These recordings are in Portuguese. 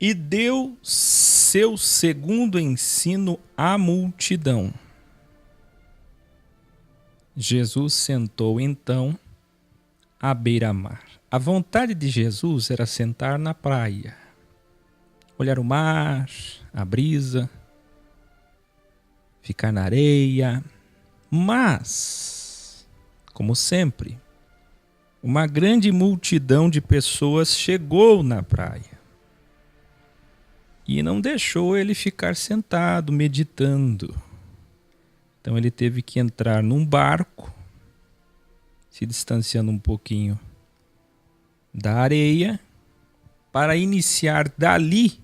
E deu seu segundo ensino à multidão. Jesus sentou então à beira-mar. A vontade de Jesus era sentar na praia, olhar o mar, a brisa, ficar na areia. Mas, como sempre, uma grande multidão de pessoas chegou na praia e não deixou ele ficar sentado, meditando. Então ele teve que entrar num barco, se distanciando um pouquinho da areia, para iniciar dali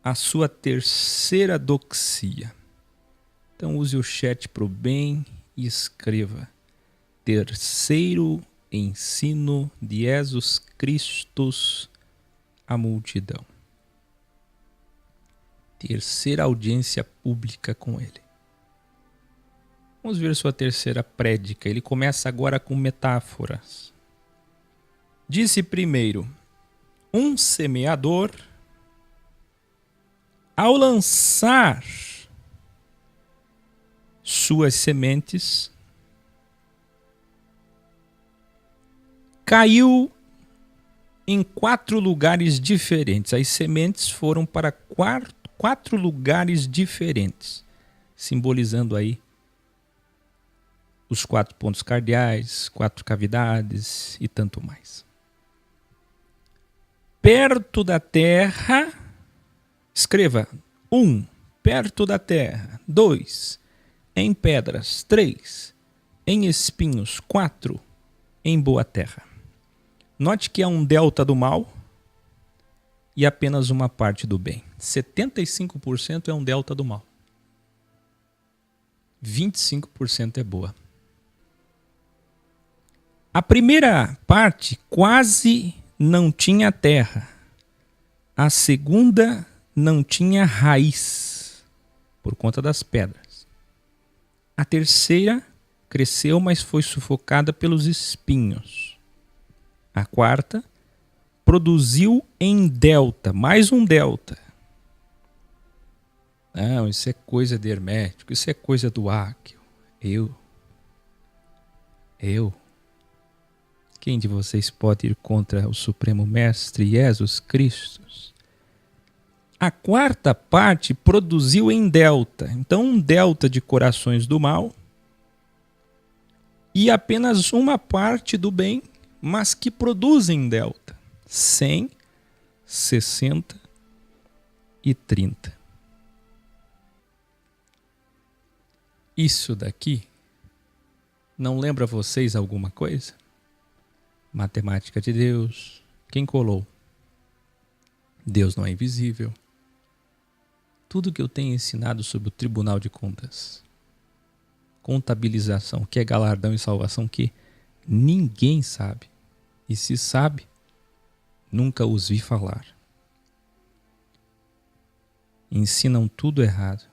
a sua terceira doxia. Então use o chat para o bem e escreva: terceiro ensino de Jesus Cristo à multidão. Terceira audiência pública com ele. Vamos ver sua terceira prédica. Ele começa agora com metáforas. Disse primeiro: um semeador, ao lançar suas sementes, caiu em 4 lugares diferentes. As sementes foram para 4 lugares diferentes, simbolizando aí os 4 pontos cardeais, 4 cavidades e tanto mais. Perto da terra, escreva: 1, perto da terra. 2, em pedras. 3, em espinhos. 4, em boa terra. Note que há um delta do mal e apenas uma parte do bem. 75% é um delta do mal. 25% é boa. A primeira parte quase não tinha terra. A segunda não tinha raiz, por conta das pedras. A terceira cresceu, mas foi sufocada pelos espinhos. A quarta produziu em delta, mais um delta. Não, isso é coisa de hermético, isso é coisa do Áquio. Eu. Quem de vocês pode ir contra o Supremo Mestre Jesus Cristo? A quarta parte produziu em delta. Então, um delta de corações do mal e apenas uma parte do bem, mas que produzem delta. 100, 60 e 30. Isso daqui não lembra vocês alguma coisa? Matemática de Deus. Quem colou? Deus não é invisível. Tudo que eu tenho ensinado sobre o Tribunal de Contas, contabilização, que é galardão e salvação, que ninguém sabe. E se sabe, nunca os vi falar. Ensinam tudo errado.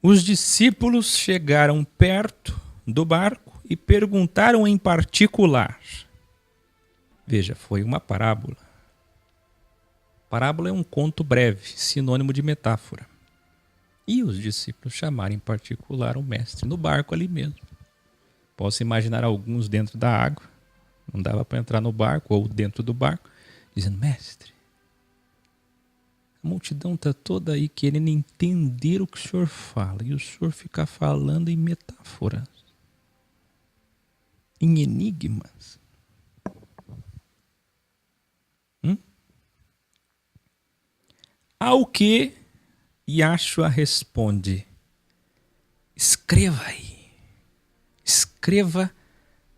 Os discípulos chegaram perto do barco e perguntaram em particular. Veja, foi uma parábola. Parábola é um conto breve, sinônimo de metáfora. E os discípulos chamaram em particular o mestre no barco ali mesmo. Posso imaginar alguns dentro da água, não dava para entrar no barco ou dentro do barco, dizendo: mestre, a multidão está toda aí querendo entender o que o senhor fala e o senhor fica falando em metáforas, em enigmas. Ao que Yahshua responde: escreva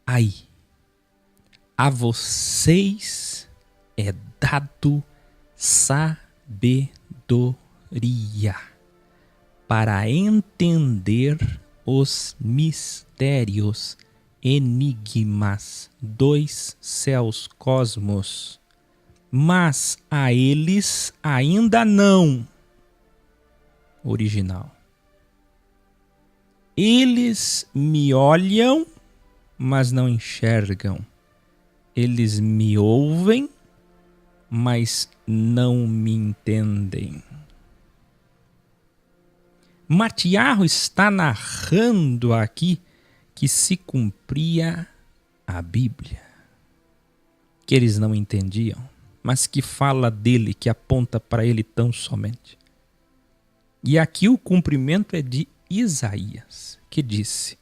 aí, a vocês é dado sabedoria para entender os mistérios, enigmas dos céus cosmos, mas a eles ainda não. Original. Eles me olham, mas não enxergam. Eles me ouvem, mas não me entendem. Matiarro está narrando aqui que se cumpria a Bíblia, que eles não entendiam, mas que fala dele, que aponta para ele tão somente. E aqui o cumprimento é de Isaías, que disse: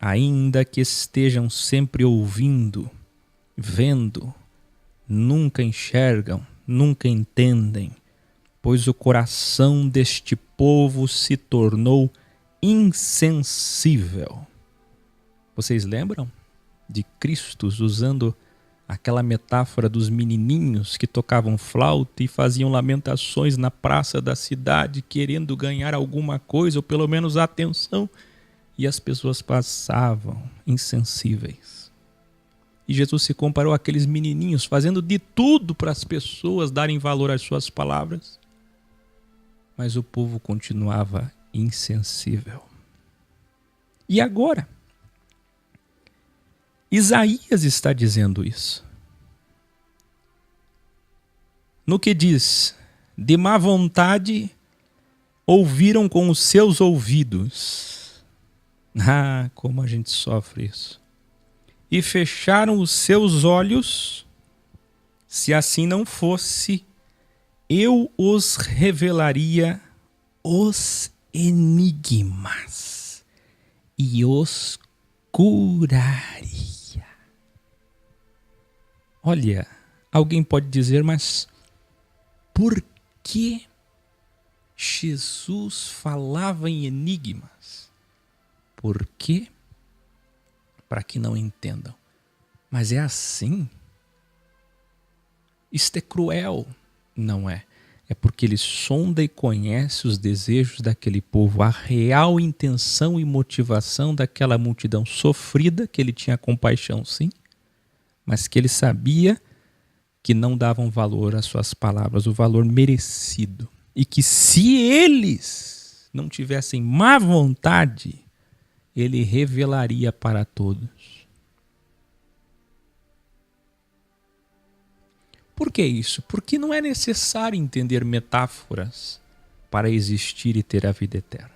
ainda que estejam sempre ouvindo, vendo, nunca enxergam, nunca entendem, pois o coração deste povo se tornou insensível. Vocês lembram de Cristo usando aquela metáfora dos menininhos que tocavam flauta e faziam lamentações na praça da cidade, querendo ganhar alguma coisa, ou pelo menos atenção, e as pessoas passavam insensíveis. E Jesus se comparou àqueles menininhos fazendo de tudo para as pessoas darem valor às suas palavras, mas o povo continuava insensível. E agora? Isaías está dizendo isso. No que diz: de má vontade ouviram com os seus ouvidos. Ah, como a gente sofre isso. E fecharam os seus olhos. Se assim não fosse, eu os revelaria os enigmas e os curaria. Olha, alguém pode dizer, mas por que Jesus falava em enigmas? Por quê? Para que não entendam. Mas é assim? Isto é cruel. Não é. É porque ele sonda e conhece os desejos daquele povo, a real intenção e motivação daquela multidão sofrida, que ele tinha compaixão sim, mas que ele sabia que não davam valor às suas palavras, o valor merecido. E que se eles não tivessem má vontade, ele revelaria para todos. Por que isso? Porque não é necessário entender metáforas para existir e ter a vida eterna.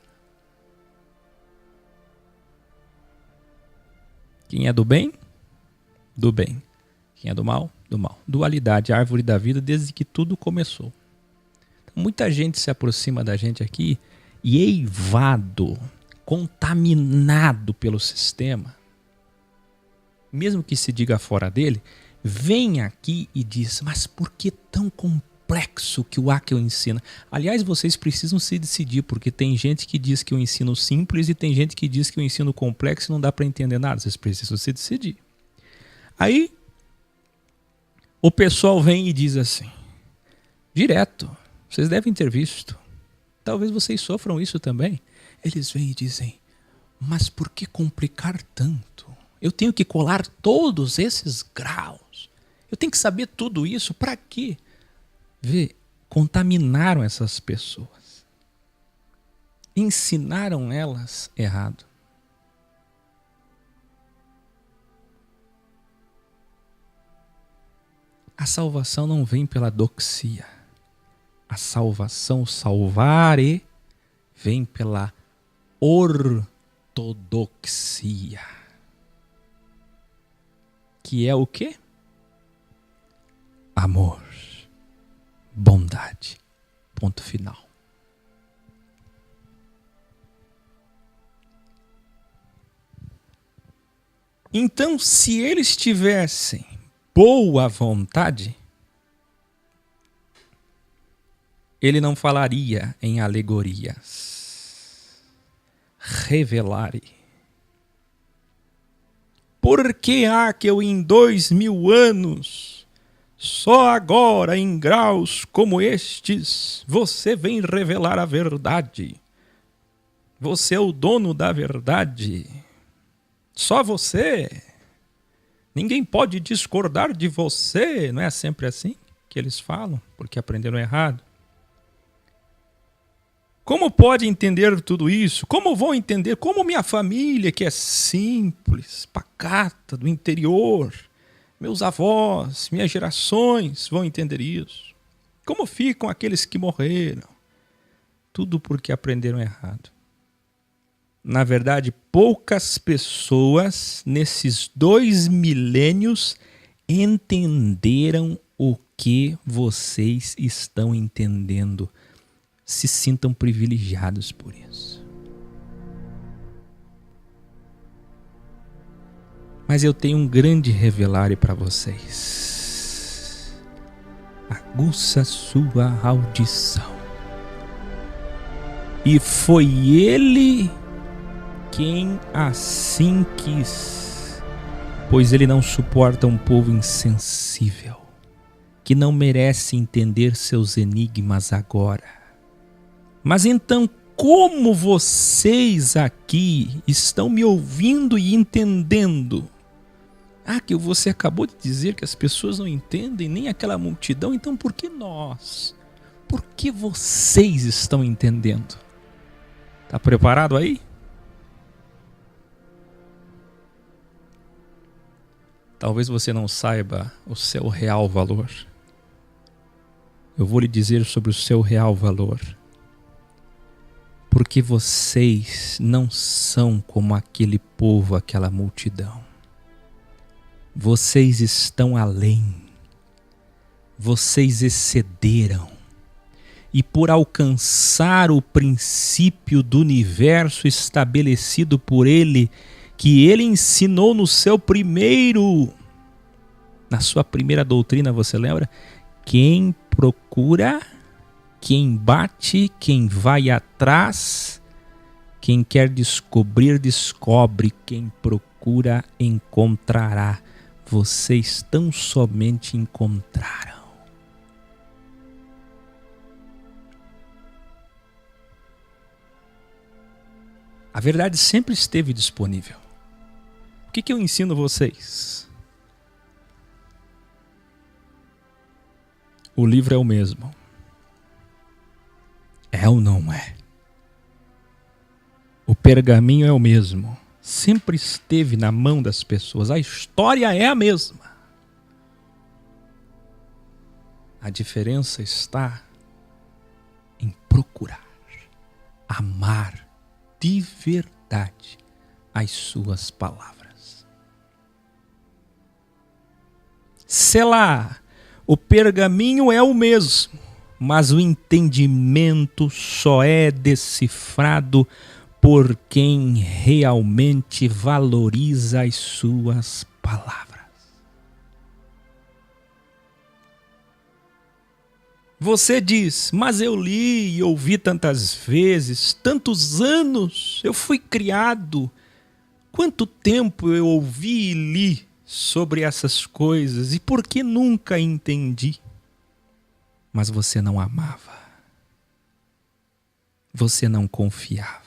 Quem é do bem? Do bem. Quem é do mal? Do mal. Dualidade, árvore da vida, desde que tudo começou. Então, muita gente se aproxima da gente aqui e eivado, contaminado pelo sistema, mesmo que se diga fora dele, vem aqui e diz: mas por que tão complexo que o Akel ensina? Aliás, vocês precisam se decidir, porque tem gente que diz que eu ensino simples e tem gente que diz que eu ensino complexo e não dá para entender nada. Vocês precisam se decidir. Aí o pessoal vem e diz assim, direto, vocês devem ter visto, talvez vocês sofram isso também. Eles vêm e dizem: mas por que complicar tanto? Eu tenho que colar todos esses graus. Eu tenho que saber tudo isso. Para quê? Vê, contaminaram essas pessoas. Ensinaram elas errado. A salvação não vem pela doxia. A salvação, salvare, vem pela ortodoxia. Que é o quê? Amor, bondade, ponto final. Então, se eles tivessem boa vontade, ele não falaria em alegorias. Revelare. Por que há que eu em 2000 anos, só agora em graus como estes, você vem revelar a verdade? Você é o dono da verdade. Só você. Ninguém pode discordar de você. Não é sempre assim que eles falam, porque aprenderam errado. Como pode entender tudo isso? Como vão entender? Como minha família, que é simples, pacata, do interior, Meus avós, minhas gerações vão entender isso. Como ficam aqueles que morreram? Tudo porque aprenderam errado. Na verdade, poucas pessoas nesses 2 milênios entenderam o que vocês estão entendendo. Se sintam privilegiados por isso. Mas eu tenho um grande revelário para vocês. Aguça sua audição. E foi ele quem assim quis, pois ele não suporta um povo insensível, que não merece entender seus enigmas agora. Mas então, como vocês aqui estão me ouvindo e entendendo? Que você acabou de dizer que as pessoas não entendem, nem aquela multidão, então por que nós? Por que vocês estão entendendo? Tá preparado aí? Talvez você não saiba o seu real valor. Eu vou lhe dizer sobre o seu real valor. Porque vocês não são como aquele povo, aquela multidão. Vocês estão além. Vocês excederam. E por alcançar o princípio do universo estabelecido por ele, que ele ensinou na sua primeira doutrina, você lembra? Quem procura, quem bate, quem vai atrás, quem quer descobrir, descobre, quem procura, encontrará. Vocês tão somente encontraram. A verdade sempre esteve disponível. O que eu ensino vocês? O livro é o mesmo. É ou não é? O pergaminho é o mesmo. Sempre esteve na mão das pessoas. A história é a mesma. A diferença está em procurar, amar de verdade as suas palavras. Selá, o pergaminho é o mesmo, mas o entendimento só é decifrado por quem realmente valoriza as suas palavras. Você diz, mas eu li e ouvi tantas vezes, tantos anos, eu fui criado. Quanto tempo eu ouvi e li sobre essas coisas e por que nunca entendi? Mas você não amava. Você não confiava.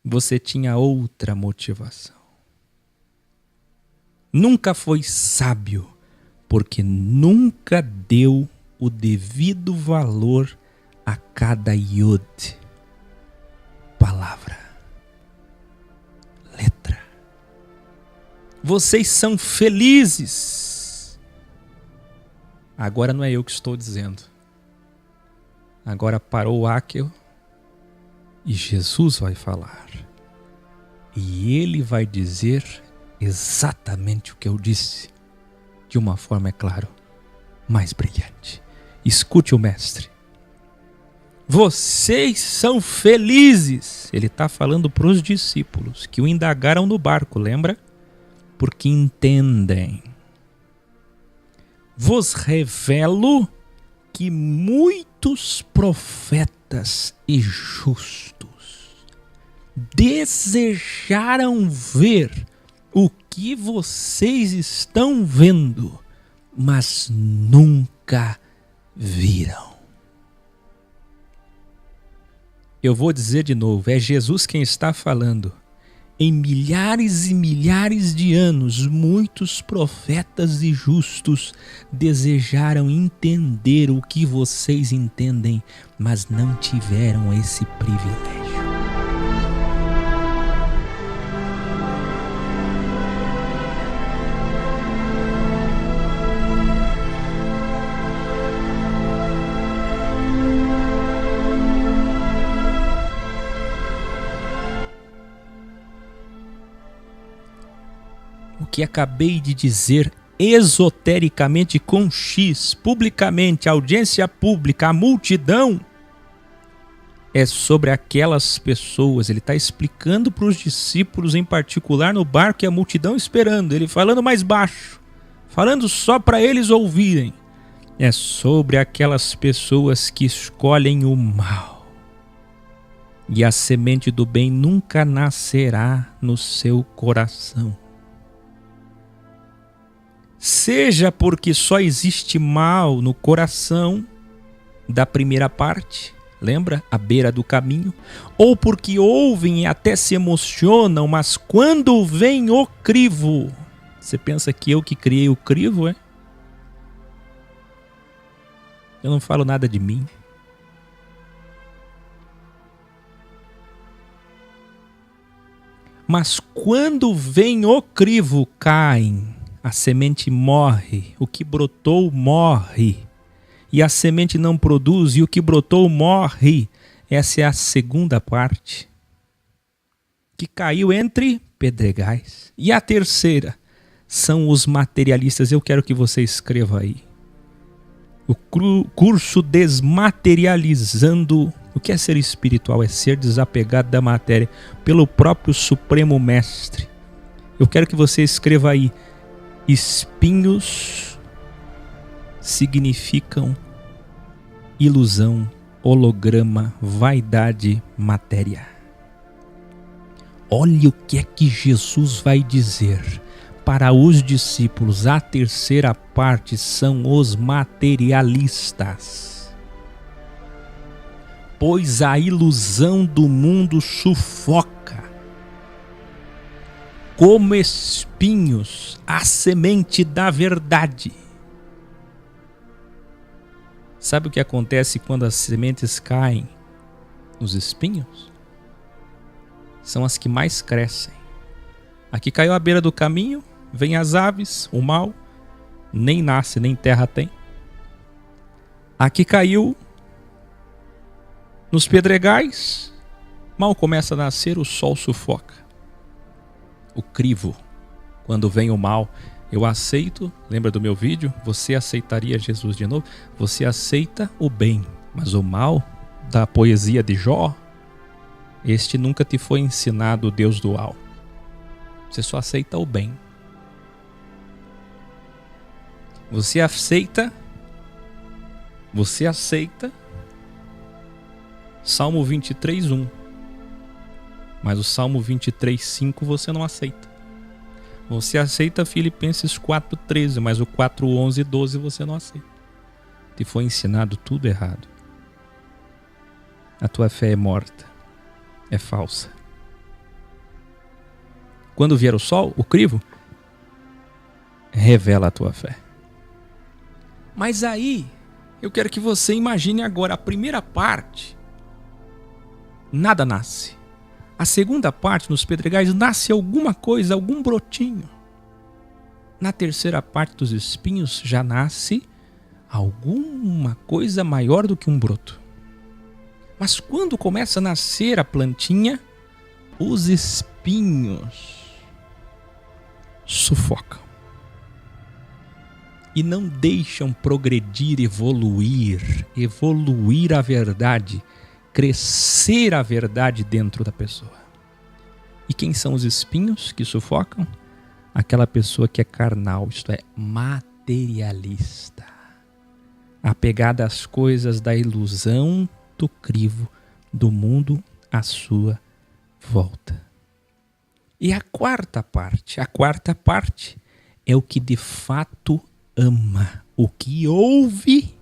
Você tinha outra motivação. Nunca foi sábio, porque nunca deu o devido valor a cada yod, palavra, letra. Vocês são felizes. Agora não é eu que estou dizendo. Agora parou o Áquel e Jesus vai falar. E ele vai dizer exatamente o que eu disse, de uma forma, é claro, mais brilhante. Escute o mestre. Vocês são felizes. Ele está falando para os discípulos que o indagaram no barco, lembra? Porque entendem. Vos revelo que muitos profetas e justos desejaram ver o que vocês estão vendo, mas nunca viram. Eu vou dizer de novo, é Jesus quem está falando. Em milhares e milhares de anos, muitos profetas e justos desejaram entender o que vocês entendem, mas não tiveram esse privilégio. que acabei de dizer esotericamente com X, publicamente, audiência pública, a multidão, é sobre aquelas pessoas. Ele está explicando para os discípulos em particular no barco e a multidão esperando, ele falando mais baixo, falando só para eles ouvirem. É sobre aquelas pessoas que escolhem o mal. E a semente do bem nunca nascerá no seu coração. Seja porque só existe mal no coração da primeira parte, lembra? À beira do caminho. Ou porque ouvem e até se emocionam, mas quando vem o crivo... Você pensa que eu que criei o crivo, é? Eu não falo nada de mim. Mas quando vem o crivo, caem. A semente morre, o que brotou morre. E a semente não produz e o que brotou morre. Essa é a segunda parte, que caiu entre pedregais. E a terceira são os materialistas. Eu quero que você escreva aí. O curso Desmaterializando. O que é ser espiritual? É ser desapegado da matéria pelo próprio Supremo Mestre. Eu quero que você escreva aí. Espinhos significam ilusão, holograma, vaidade, matéria. Olha o que é que Jesus vai dizer para os discípulos. A terceira parte são os materialistas. Pois a ilusão do mundo sufoca, como espinhos, a semente da verdade. Sabe o que acontece quando as sementes caem nos espinhos? São as que mais crescem. Aqui caiu à beira do caminho, vem as aves, o mal, nem nasce, nem terra tem. Aqui caiu nos pedregais, mal começa a nascer, o sol sufoca. O crivo, quando vem o mal, eu aceito, lembra do meu vídeo? Você aceitaria Jesus de novo? Você aceita o bem, mas o mal da poesia de Jó, este nunca te foi ensinado o Deus dual. Você só aceita o bem. Você aceita Salmo 23:1. Mas o Salmo 23:5 você não aceita. Você aceita Filipenses 4:13, mas o 4:11 e 12 você não aceita. Te foi ensinado tudo errado. A tua fé é morta. É falsa. Quando vier o sol, o crivo, revela a tua fé. Mas aí, eu quero que você imagine agora a primeira parte. Nada nasce. A segunda parte, nos pedregais, nasce alguma coisa, algum brotinho. Na terceira parte dos espinhos já nasce alguma coisa maior do que um broto. Mas quando começa a nascer a plantinha, os espinhos sufocam. E não deixam progredir, evoluir a verdade, crescer a verdade dentro da pessoa. E quem são os espinhos que sufocam? Aquela pessoa que é carnal, isto é, materialista, apegada às coisas da ilusão do crivo do mundo à sua volta. E a quarta parte é o que de fato ama, o que ouve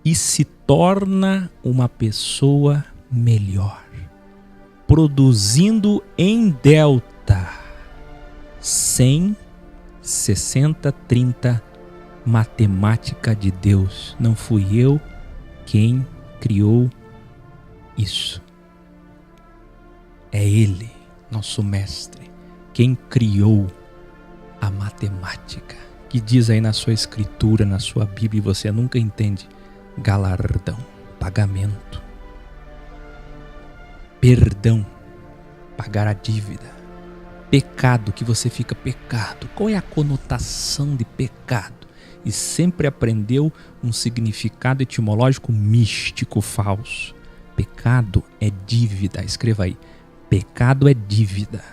e se torna uma pessoa melhor, produzindo em delta 100, 60, 30, matemática de Deus. Não fui eu quem criou isso. É Ele, nosso mestre, quem criou a matemática, que diz aí na sua escritura, na sua Bíblia, e você nunca entende. Galardão, pagamento, perdão, pagar a dívida. Pecado, que você fica pecado. Qual é a conotação de pecado? E sempre aprendeu um significado etimológico místico falso. Pecado é dívida. Escreva aí. Pecado é dívida.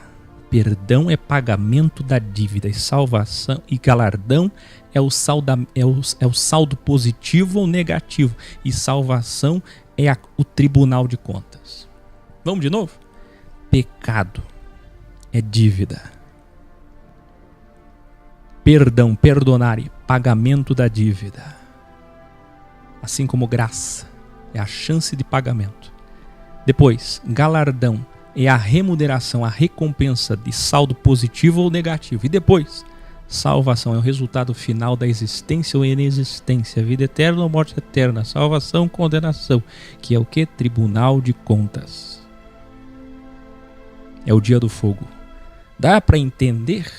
Perdão é pagamento da dívida. E salvação e galardão é o saldo positivo ou negativo. E salvação é o tribunal de contas. Vamos de novo? Pecado é dívida. Perdão, perdonare, pagamento da dívida. Assim como graça é a chance de pagamento. Depois, galardão é a remuneração, a recompensa de saldo positivo ou negativo. E depois, salvação é o resultado final da existência ou inexistência, vida eterna ou morte eterna, salvação, condenação, que é o que? Tribunal de contas. É o dia do fogo. Dá para entender?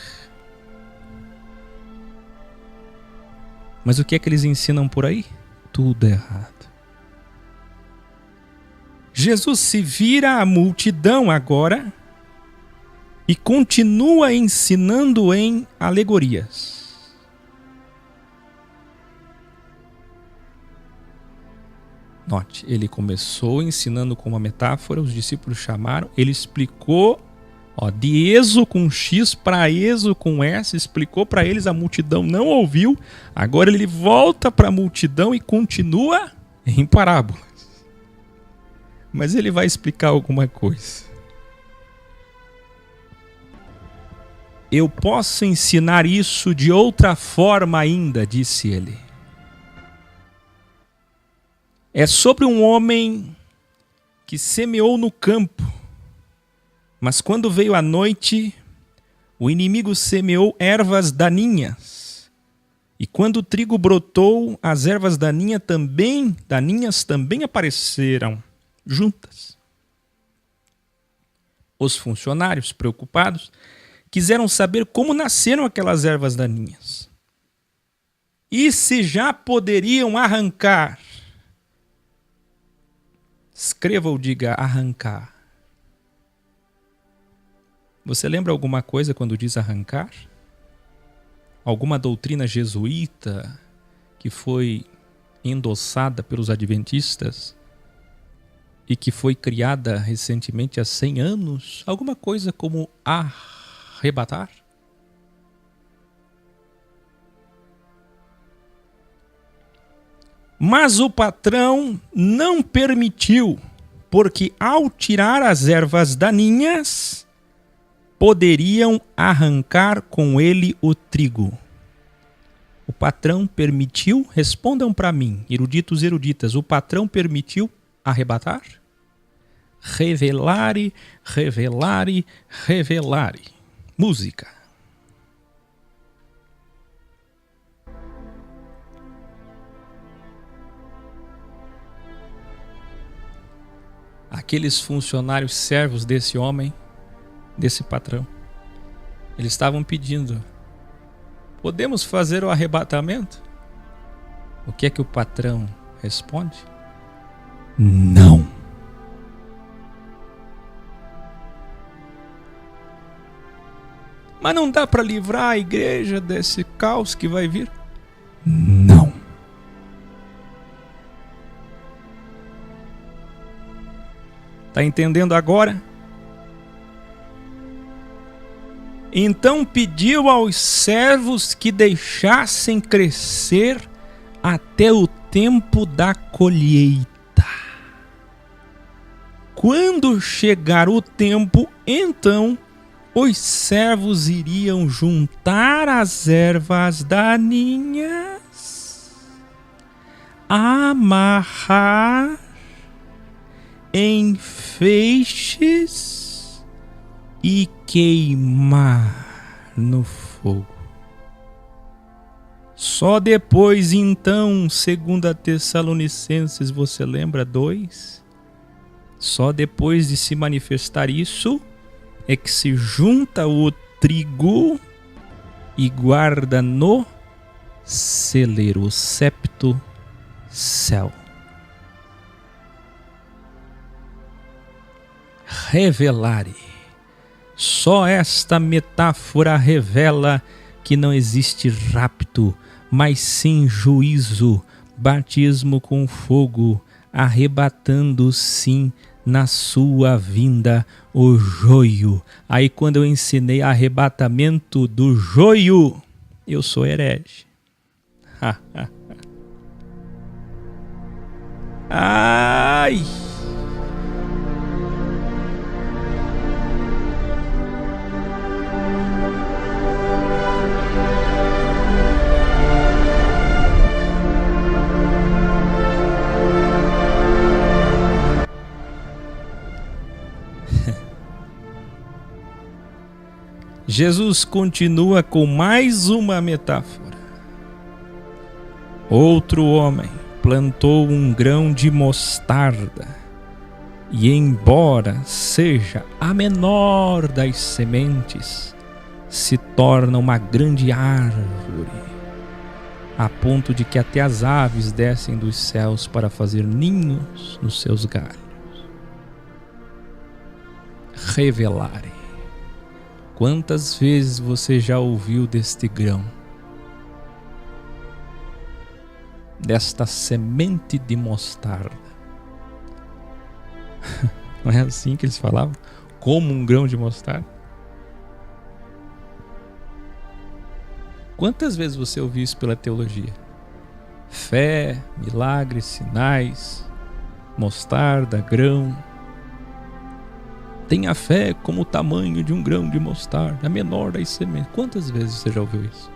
Mas o que é que eles ensinam por aí? Tudo errado. Jesus se vira à multidão agora e continua ensinando em alegorias. Note, ele começou ensinando com uma metáfora, os discípulos chamaram, ele explicou, de Ezo com X para Ezo com S, explicou para eles, a multidão não ouviu, agora ele volta para a multidão e continua em parábolas. Mas ele vai explicar alguma coisa. Eu posso ensinar isso de outra forma ainda, disse ele. É sobre um homem que semeou no campo, mas quando veio a noite, o inimigo semeou ervas daninhas. E quando o trigo brotou, as ervas daninhas também apareceram juntas. Os funcionários, preocupados, quiseram saber como nasceram aquelas ervas daninhas. E se já poderiam arrancar. Escreva ou diga arrancar. Você lembra alguma coisa quando diz arrancar? Alguma doutrina jesuíta que foi endossada pelos adventistas e que foi criada recentemente há 100 anos? Alguma coisa como arrebatar? Mas o patrão não permitiu, porque ao tirar as ervas daninhas, poderiam arrancar com ele o trigo. O patrão permitiu? Respondam para mim, eruditos e eruditas, o patrão permitiu arrebatar? Revelare, revelare, revelare. Música. Aqueles funcionários servos desse homem, desse patrão, eles estavam pedindo: podemos fazer o arrebatamento? O que é que o patrão responde? Não. Mas não dá para livrar a igreja desse caos que vai vir? Não. Está entendendo agora? Então pediu aos servos que deixassem crescer até o tempo da colheita. Quando chegar o tempo, então os servos iriam juntar as ervas daninhas, amarrar em feixes e queimar no fogo. Só depois, então, segundo a Tessalonicenses, você lembra 2? Só depois de se manifestar isso, é que se junta o trigo e guarda no celeiro, o septo céu. Revelare. Só esta metáfora revela que não existe rapto, mas sim juízo, batismo com fogo, arrebatando sim na sua vinda o joio. Aí quando eu ensinei arrebatamento do joio, eu sou herege. Ai! Jesus continua com mais uma metáfora. Outro homem plantou um grão de mostarda, e embora seja a menor das sementes, se torna uma grande árvore, a ponto de que até as aves descem dos céus para fazer ninhos nos seus galhos. Revelare. Quantas vezes você já ouviu deste grão? Desta semente de mostarda? Não é assim que eles falavam? Como um grão de mostarda? Quantas vezes você ouviu isso pela teologia? Fé, milagres, sinais, mostarda, grão. Tenha fé como o tamanho de um grão de mostarda, a menor das sementes. Quantas vezes você já ouviu isso?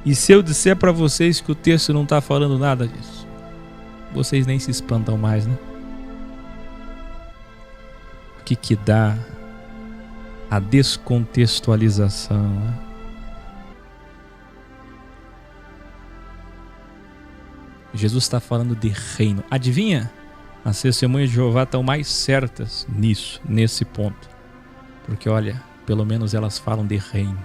E se eu disser para vocês que o texto não está falando nada disso, vocês nem se espantam mais, né? O que dá a descontextualização, né? Jesus está falando de reino. Adivinha? As testemunhas de Jeová estão mais certas nisso, nesse ponto. Porque olha, pelo menos elas falam de reino.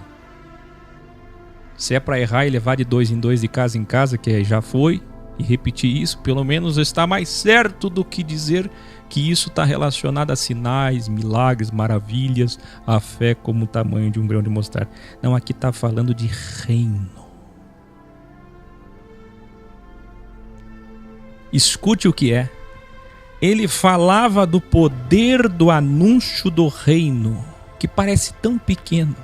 Se é para errar e levar de 2 em 2, de casa em casa, que já foi, e repetir isso, pelo menos está mais certo do que dizer que isso está relacionado a sinais, milagres, maravilhas, a fé como o tamanho de um grão de mostarda. Não, aqui está falando de reino. Escute o que é. Ele falava do poder do anúncio do reino, que parece tão pequeno,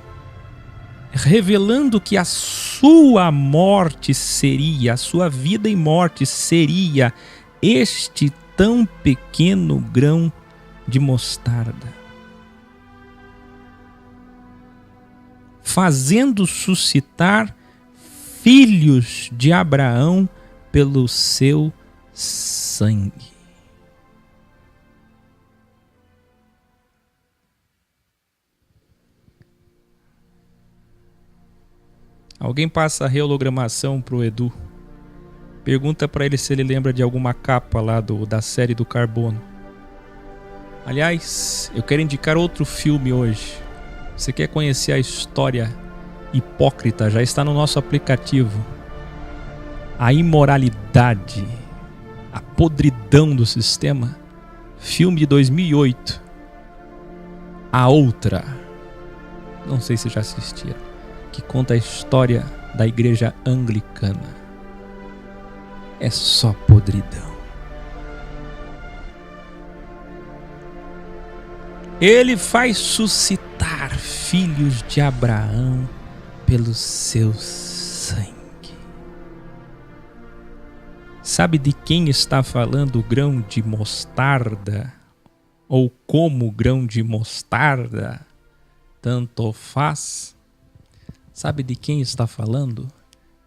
revelando que a sua morte seria, a sua vida e morte seria este tão pequeno grão de mostarda, fazendo suscitar filhos de Abraão pelo seu sangue. Alguém passa a reologramação pro Edu. Pergunta para ele se ele lembra de alguma capa lá da série do Carbono. Aliás, eu quero indicar outro filme hoje. Você quer conhecer a história hipócrita? Já está no nosso aplicativo. A imoralidade, a podridão do sistema. Filme de 2008. A Outra. Não sei se já assistiram. Que conta a história da igreja anglicana. É só podridão. Ele faz suscitar filhos de Abraão pelo seu sangue. Sabe de quem está falando o grão de mostarda? Ou como o grão de mostarda tanto faz? Sabe de quem está falando?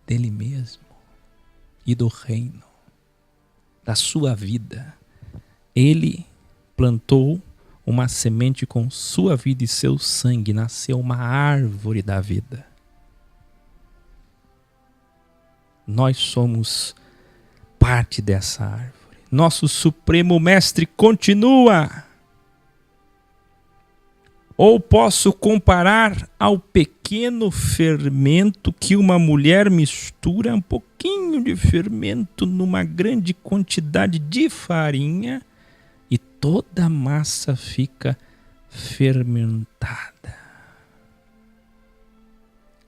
Dele mesmo e do reino, da sua vida. Ele plantou uma semente com sua vida e seu sangue, nasceu uma árvore da vida. Nós somos parte dessa árvore. Nosso Supremo Mestre continua. Ou posso comparar ao pequeno pequeno fermento que uma mulher mistura um pouquinho de fermento numa grande quantidade de farinha e toda a massa fica fermentada.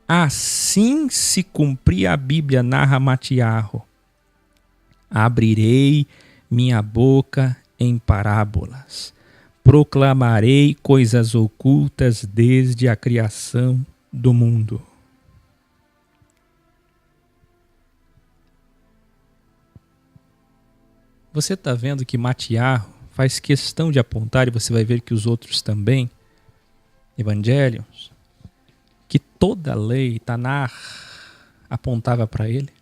Assim se cumpria a Bíblia, narra Matiarro. Abrirei minha boca em parábolas. Proclamarei coisas ocultas desde a criação do mundo. Você está vendo que Matiarro faz questão de apontar, e você vai ver que os outros também, evangelhos, que toda a lei, Tanar, apontava para ele.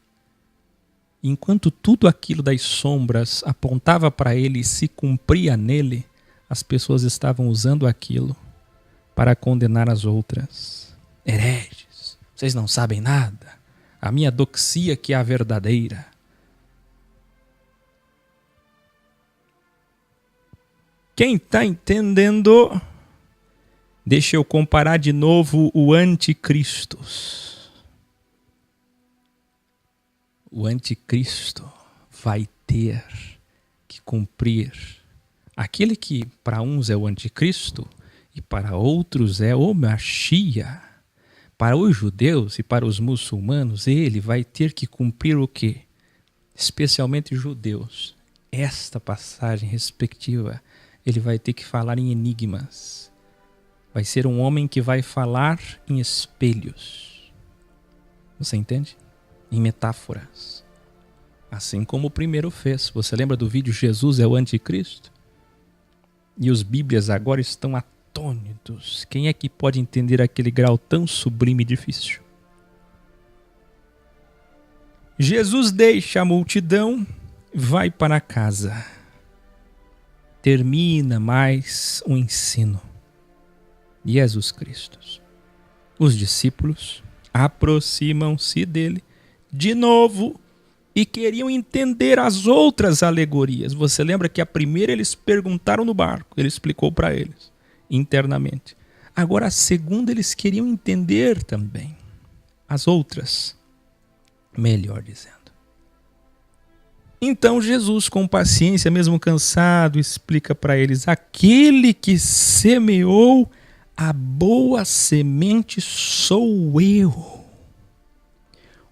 Enquanto tudo aquilo das sombras apontava para ele e se cumpria nele, as pessoas estavam usando aquilo para condenar as outras. Hereges, vocês não sabem nada. A minha doxia que é a verdadeira. Quem está entendendo? Deixa eu comparar de novo o anticristo. O anticristo vai ter que cumprir aquele que para uns é o anticristo e para outros é o Mashiach. Para os judeus e para os muçulmanos, ele vai ter que cumprir o quê? Especialmente judeus. Esta passagem respectiva, ele vai ter que falar em enigmas. Vai ser um homem que vai falar em espelhos. Você entende? Em metáforas. Assim como o primeiro fez. Você lembra do vídeo Jesus é o Anticristo? E os bíblias agora estão atônitos. Quem é que pode entender aquele grau tão sublime e difícil? Jesus deixa a multidão, vai para casa. Termina mais um ensino. Jesus Cristo. Os discípulos aproximam-se dele de novo e queriam entender as outras alegorias. Você lembra que a primeira eles perguntaram no barco, ele explicou para eles internamente. Agora a segunda eles queriam entender também as outras, melhor dizendo. Então Jesus, com paciência, mesmo cansado, explica para eles: aquele que semeou a boa semente sou eu.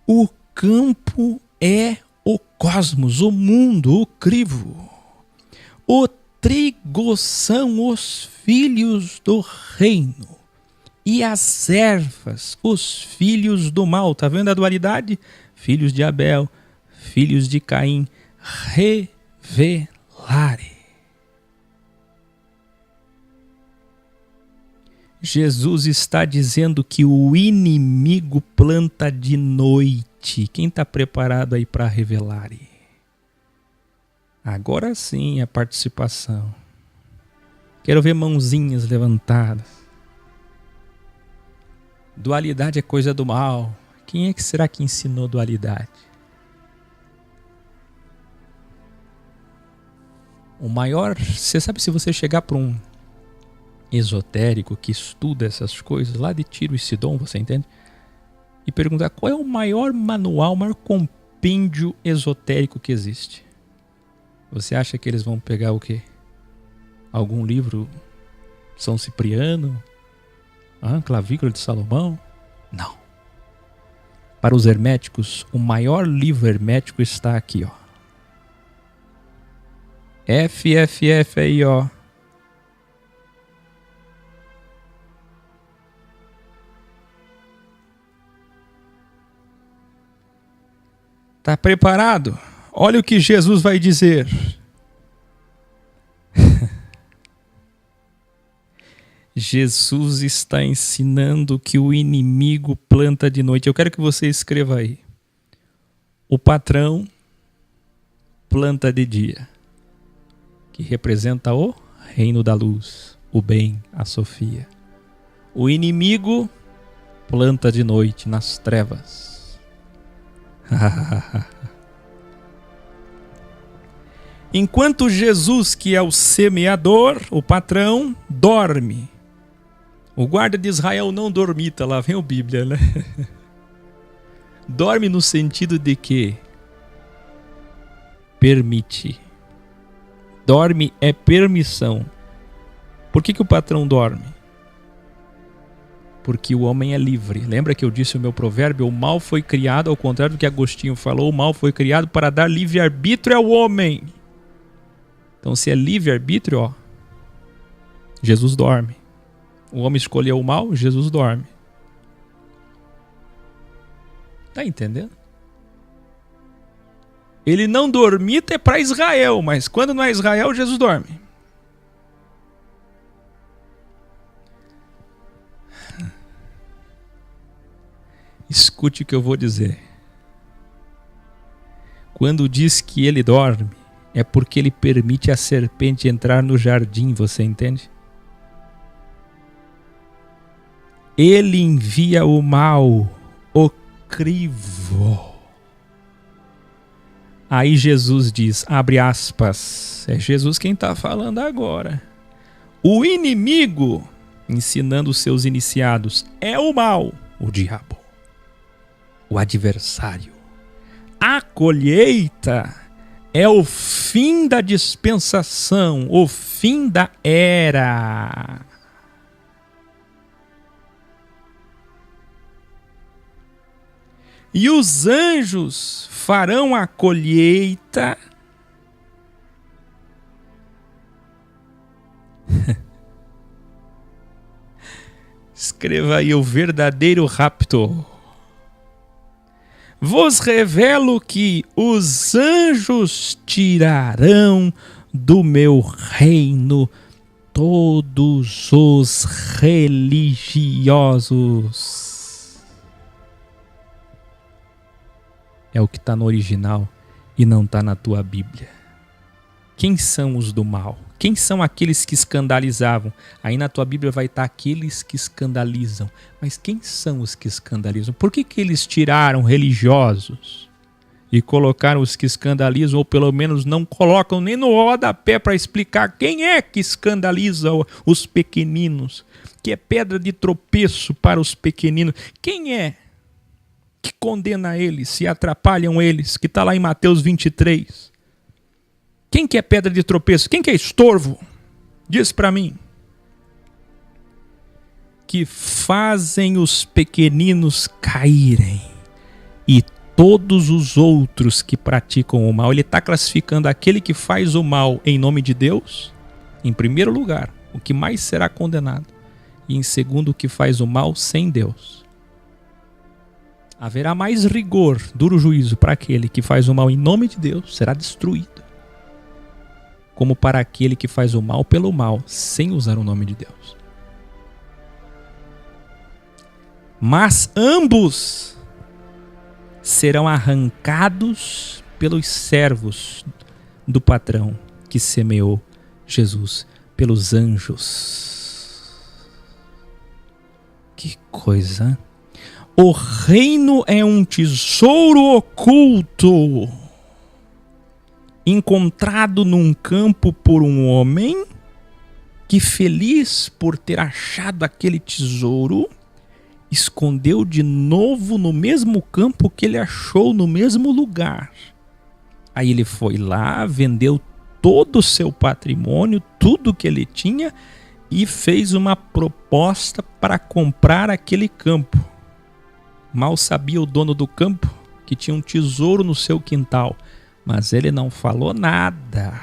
O campo é o cosmos, o mundo, o crivo. O trigo são os filhos do reino. E as ervas, os filhos do mal. Está vendo a dualidade? Filhos de Abel, filhos de Caim. Revelare. Jesus está dizendo que o inimigo planta de noite. Quem está preparado aí para revelar? Agora sim a participação. Quero ver mãozinhas levantadas. Dualidade é coisa do mal. Quem é que será que ensinou dualidade? O maior... Você sabe, se você chegar para um esotérico que estuda essas coisas lá de Tiro e Sidom, você entende? E perguntar qual é o maior manual, o maior compêndio esotérico que existe. Você acha que eles vão pegar o quê? Algum livro São Cipriano? Clavícula de Salomão? Não. Para os herméticos, o maior livro hermético está aqui, ó. FFF aí, ó. Tá preparado? Olha o que Jesus vai dizer. Jesus está ensinando que o inimigo planta de noite. Eu quero que você escreva aí. O patrão planta de dia, que representa o reino da luz, o bem, a Sofia. O inimigo planta de noite, nas trevas. Enquanto Jesus, que é o semeador, o patrão, dorme. O guarda de Israel não dormita, lá vem o Bíblia, né? Dorme no sentido de que permite. Dorme é permissão. Por que o patrão dorme? Porque o homem é livre. Lembra que eu disse o meu provérbio? O mal foi criado, ao contrário do que Agostinho falou, o mal foi criado para dar livre-arbítrio ao homem. Então, se é livre-arbítrio, ó, Jesus dorme. O homem escolheu o mal, Jesus dorme. Tá entendendo? Ele não dormita é para Israel, mas quando não é Israel, Jesus dorme. Escute o que eu vou dizer. Quando diz que ele dorme, é porque ele permite a serpente entrar no jardim, você entende? Ele envia o mal, o crivo. Aí Jesus diz, abre aspas, é Jesus quem está falando agora. O inimigo, ensinando os seus iniciados, é o mal, o diabo, o adversário. A colheita é o fim da dispensação, o fim da era. E os anjos farão a colheita. Escreva aí o verdadeiro rapto. Vos revelo que os anjos tirarão do meu reino todos os religiosos. É o que está no original e não está na tua Bíblia. Quem são os do mal? Quem são aqueles que escandalizavam? Aí na tua Bíblia vai estar aqueles que escandalizam. Mas quem são os que escandalizam? Por que eles tiraram religiosos e colocaram os que escandalizam, ou pelo menos não colocam nem no rodapé para explicar quem é que escandaliza os pequeninos, que é pedra de tropeço para os pequeninos? Quem é que condena eles, se atrapalham eles, que está lá em Mateus 23? Quem que é pedra de tropeço? Quem que é estorvo? Diz para mim. Que fazem os pequeninos caírem e todos os outros que praticam o mal. Ele está classificando aquele que faz o mal em nome de Deus, em primeiro lugar, o que mais será condenado, e em segundo, o que faz o mal sem Deus. Haverá mais rigor, duro juízo para aquele que faz o mal em nome de Deus, será destruído, como para aquele que faz o mal pelo mal, sem usar o nome de Deus. Mas ambos serão arrancados pelos servos do patrão que semeou Jesus, pelos anjos. Que coisa, hein? O reino é um tesouro oculto, encontrado num campo por um homem, que, feliz por ter achado aquele tesouro, escondeu de novo no mesmo campo que ele achou, no mesmo lugar. Aí ele foi lá, vendeu todo o seu patrimônio, tudo que ele tinha, e fez uma proposta para comprar aquele campo. Mal sabia o dono do campo que tinha um tesouro no seu quintal, mas ele não falou nada.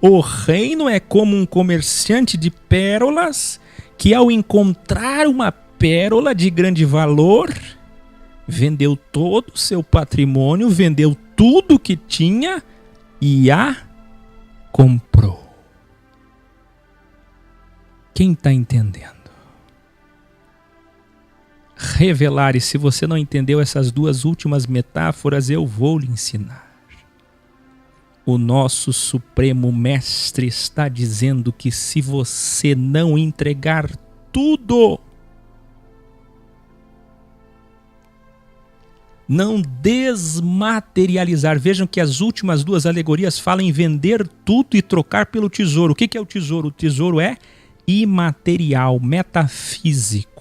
O reino é como um comerciante de pérolas que, ao encontrar uma pérola de grande valor, vendeu todo o seu patrimônio, vendeu tudo que tinha e a comprou. Quem está entendendo? Revelar, e se você não entendeu essas duas últimas metáforas, eu vou lhe ensinar. O nosso Supremo Mestre está dizendo que se você não entregar tudo, não desmaterializar, vejam que as últimas duas alegorias falam em vender tudo e trocar pelo tesouro. O que é o tesouro? O tesouro é imaterial, metafísico.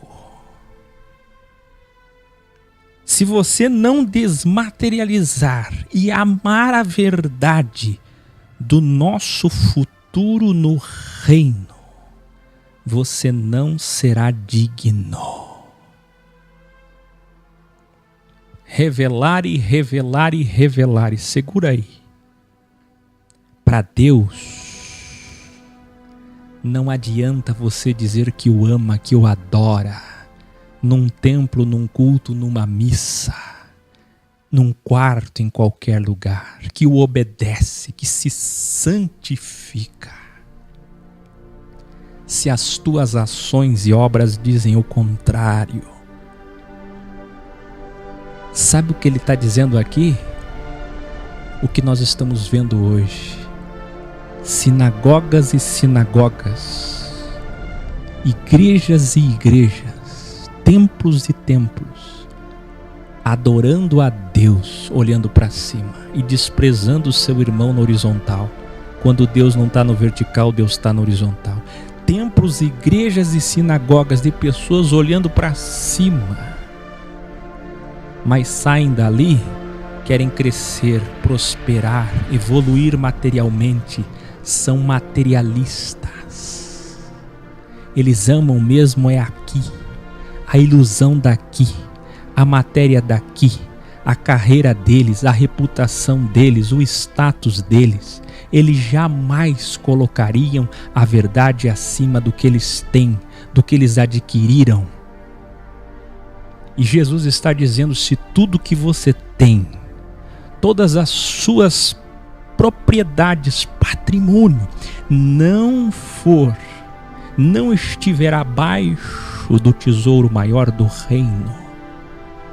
Se você não desmaterializar e amar a verdade do nosso futuro no reino, você não será digno. Revelar e revelar e revelar. E segura aí. Para Deus, não adianta você dizer que o ama, que o adora, num templo, num culto, numa missa, num quarto, em qualquer lugar, que o obedece, que se santifica. Se as tuas ações e obras dizem o contrário, sabe o que ele está dizendo aqui? O que nós estamos vendo hoje. Sinagogas e sinagogas, igrejas e igrejas, templos e templos, adorando a Deus, olhando para cima e desprezando o seu irmão no horizontal. Quando Deus não está no vertical, Deus está no horizontal. Templos, igrejas e sinagogas de pessoas olhando para cima, mas saem dali, querem crescer, prosperar, evoluir materialmente, são materialistas. Eles amam mesmo é aqui, a ilusão daqui, a matéria daqui, a carreira deles, a reputação deles, o status deles. Eles jamais colocariam a verdade acima do que eles têm, do que eles adquiriram. E Jesus está dizendo: se tudo que você tem, todas as suas propriedades, patrimônio, não estiver abaixo do tesouro maior do reino,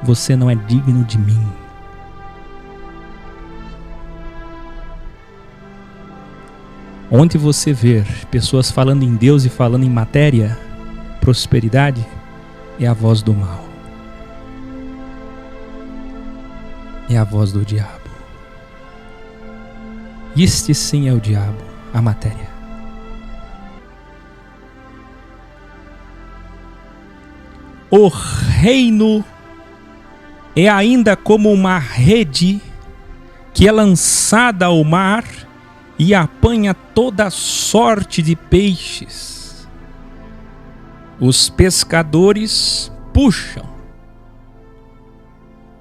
você não é digno de mim. Onde você ver pessoas falando em Deus e falando em matéria, prosperidade, é a voz do mal. É a voz do diabo. Este sim é o diabo, a matéria. O reino é ainda como uma rede que é lançada ao mar e apanha toda sorte de peixes. Os pescadores puxam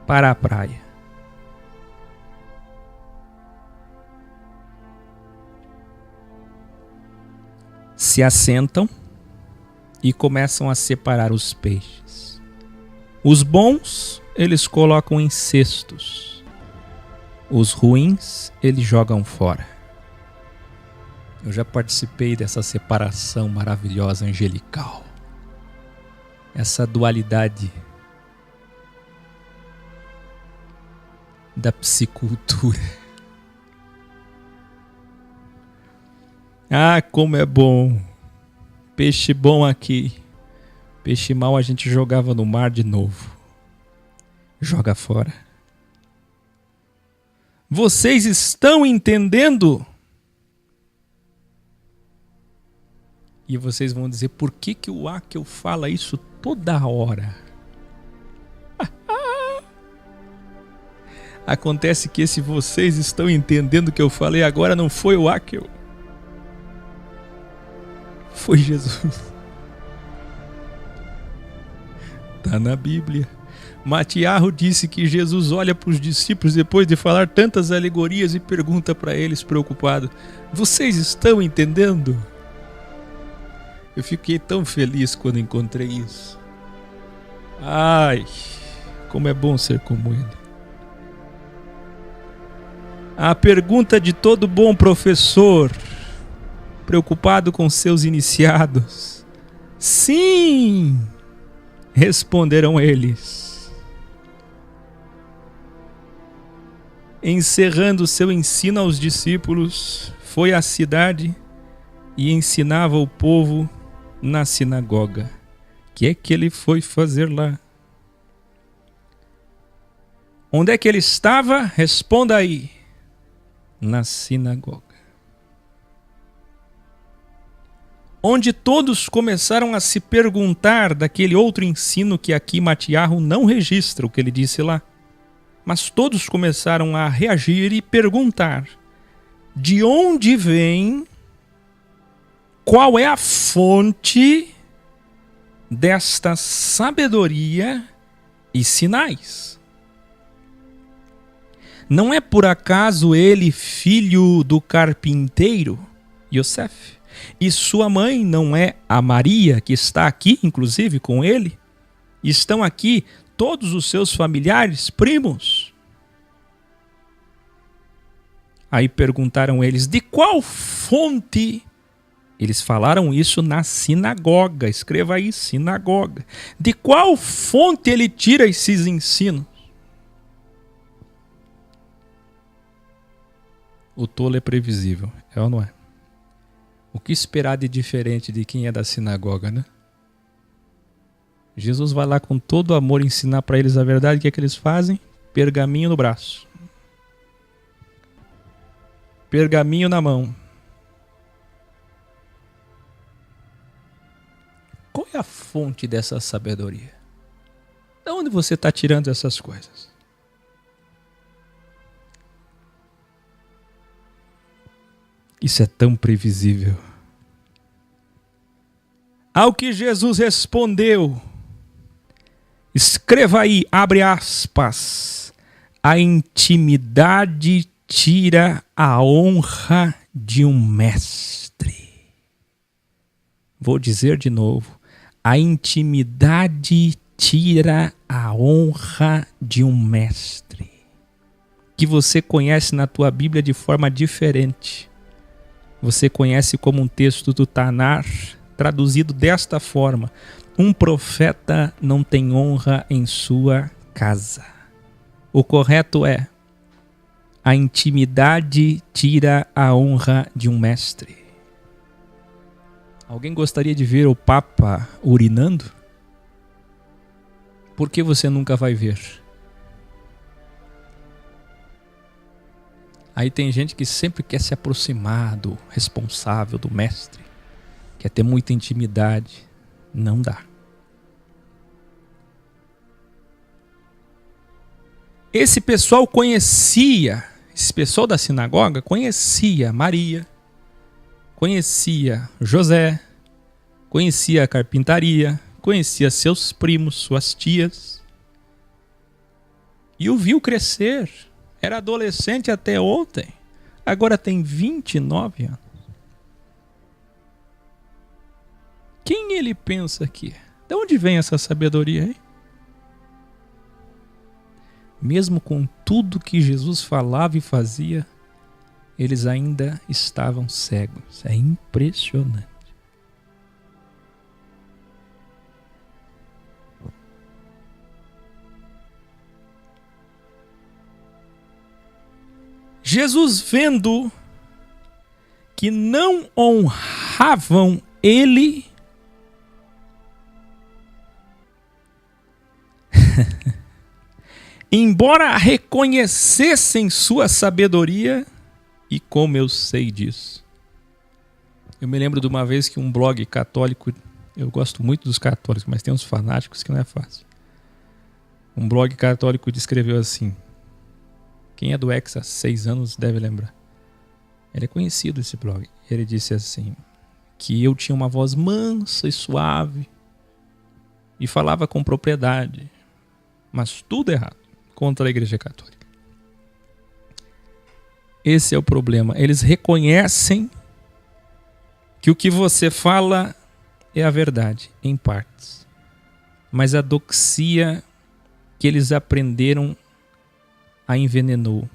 para a praia. Se assentam e começam a separar os peixes. Os bons, eles colocam em cestos. Os ruins, eles jogam fora. Eu já participei dessa separação maravilhosa, angelical. Essa dualidade da psicultura. Ah, como é bom. Peixe bom aqui. Peixe mau a gente jogava no mar de novo. Joga fora. Vocês estão entendendo? E vocês vão dizer: por que o Akel fala isso toda hora? Acontece que se vocês estão entendendo o que eu falei agora, não foi o Akel. Foi Jesus. Está na Bíblia. Matiarro disse que Jesus olha para os discípulos depois de falar tantas alegorias e pergunta para eles preocupado: vocês estão entendendo? Eu fiquei tão feliz quando encontrei isso. Ai, como é bom ser como ele. A pergunta de todo bom professor, preocupado com seus iniciados: sim, responderam eles. Encerrando seu ensino aos discípulos, foi à cidade e ensinava o povo na sinagoga. O que é que ele foi fazer lá? Onde é que ele estava? Responda aí. Na sinagoga. onde todos começaram a se perguntar daquele outro ensino que aqui Matiarro não registra o que ele disse lá. Mas todos começaram a reagir e perguntar: de onde vem, qual é a fonte desta sabedoria e sinais? Não é por acaso ele filho do carpinteiro, Yosef? E sua mãe não é a Maria, que está aqui, inclusive, com ele? Estão aqui todos os seus familiares, primos? Aí perguntaram eles: de qual fonte? Eles falaram isso na sinagoga. Escreva aí, sinagoga. De qual fonte ele tira esses ensinos? O tolo é previsível, é ou não é? O que esperar de diferente de quem é da sinagoga, né? Jesus vai lá com todo amor ensinar para eles a verdade. O que é que eles fazem? Pergaminho no braço. Pergaminho na mão. Qual é a fonte dessa sabedoria? De onde você está tirando essas coisas? Isso é tão previsível. Ao que Jesus respondeu, escreva aí, abre aspas, a intimidade tira a honra de um mestre. Vou dizer de novo, a intimidade tira a honra de um mestre, que você conhece na tua Bíblia de forma diferente. Você conhece como um texto do Tanar, traduzido desta forma: um profeta não tem honra em sua casa. O correto é: a intimidade tira a honra de um mestre. Alguém gostaria de ver o Papa urinando? Por que você nunca vai ver? Aí tem gente que sempre quer se aproximar do responsável, do mestre. Quer ter muita intimidade. Não dá. Esse pessoal da sinagoga conhecia Maria, conhecia José, conhecia a carpintaria, conhecia seus primos, suas tias. E o viu crescer. Era adolescente até ontem. Agora tem 29 anos. Quem ele pensa que é? De onde vem essa sabedoria aí? Mesmo com tudo que Jesus falava e fazia, eles ainda estavam cegos. É impressionante. Jesus, vendo que não honravam ele, embora reconhecessem sua sabedoria, e como eu sei disso? Eu me lembro de uma vez que um blog católico, eu gosto muito dos católicos, mas tem uns fanáticos que não é fácil. Um blog católico descreveu assim: quem é do Ex há 6 anos deve lembrar. Ele é conhecido, esse blog. Ele disse assim, que eu tinha uma voz mansa e suave e falava com propriedade, mas tudo errado, contra a Igreja Católica. Esse é o problema. Eles reconhecem que o que você fala é a verdade, em partes. Mas a doxia que eles aprenderam a envenenou.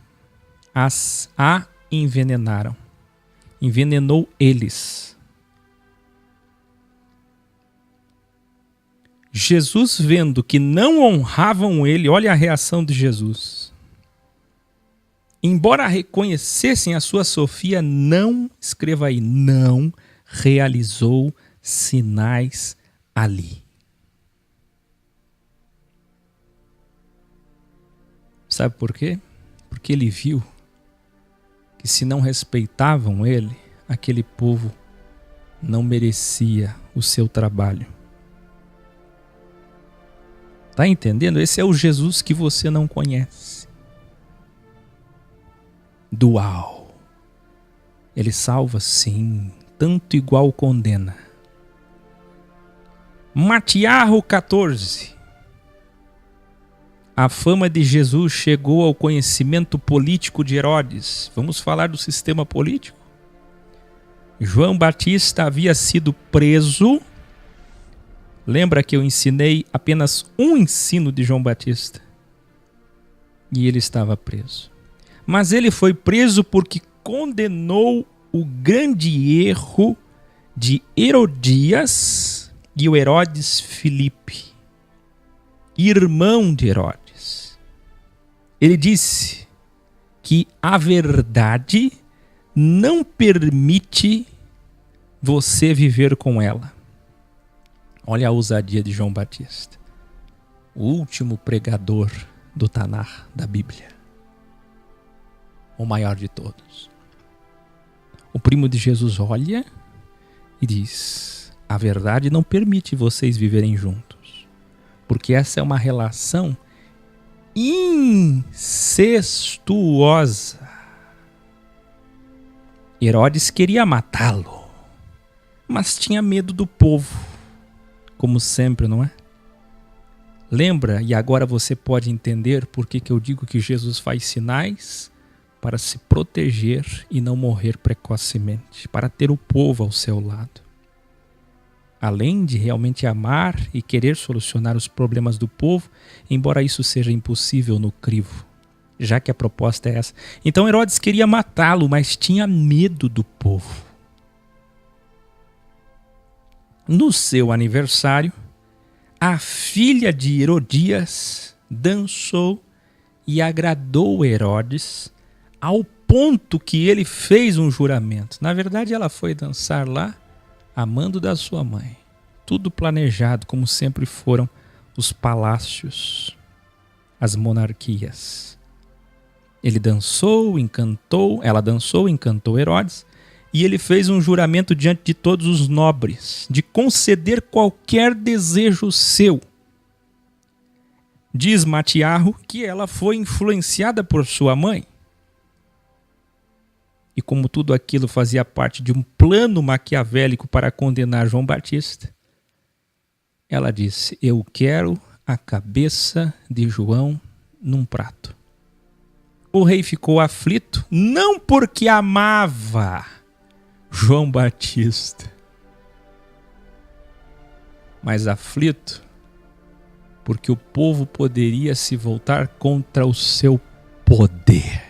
A envenenaram. Envenenou eles. Jesus, vendo que não honravam ele, olha a reação de Jesus. Embora reconhecessem a sua sofia, não, escreva aí, não realizou sinais ali. Sabe por quê? Porque ele viu que se não respeitavam ele, aquele povo não merecia o seu trabalho. Tá entendendo? Esse é o Jesus que você não conhece. Dual. Ele salva, sim, tanto igual condena. Matiarro 14. A fama de Jesus chegou ao conhecimento político de Herodes. Vamos falar do sistema político? João Batista havia sido preso. Lembra que eu ensinei apenas um ensino de João Batista? E ele estava preso. Mas ele foi preso porque condenou o grande erro de Herodias e o Herodes Filipe, irmão de Herodes. Ele disse que a verdade não permite você viver com ela. Olha a ousadia de João Batista, o último pregador do Tanar, da Bíblia, o maior de todos. O primo de Jesus olha e diz: a verdade não permite vocês viverem juntos, porque essa é uma relação incestuosa. Herodes queria matá-lo, mas tinha medo do povo, como sempre, não é? Lembra, e agora você pode entender por que eu digo que Jesus faz sinais para se proteger e não morrer precocemente, para ter o povo ao seu lado. Além de realmente amar e querer solucionar os problemas do povo, embora isso seja impossível no crivo, já que a proposta é essa. Então Herodes queria matá-lo, mas tinha medo do povo. No seu aniversário, a filha de Herodias dançou e agradou Herodes ao ponto que ele fez um juramento. Na verdade, ela foi dançar lá a mando da sua mãe. Tudo planejado, como sempre foram os palácios, as monarquias. Ela dançou, encantou Herodes, e ele fez um juramento diante de todos os nobres, de conceder qualquer desejo seu. Diz Matiarro que ela foi influenciada por sua mãe. E como tudo aquilo fazia parte de um plano maquiavélico para condenar João Batista, ela disse: eu quero a cabeça de João num prato. O rei ficou aflito, não porque amava João Batista, mas aflito porque o povo poderia se voltar contra o seu poder.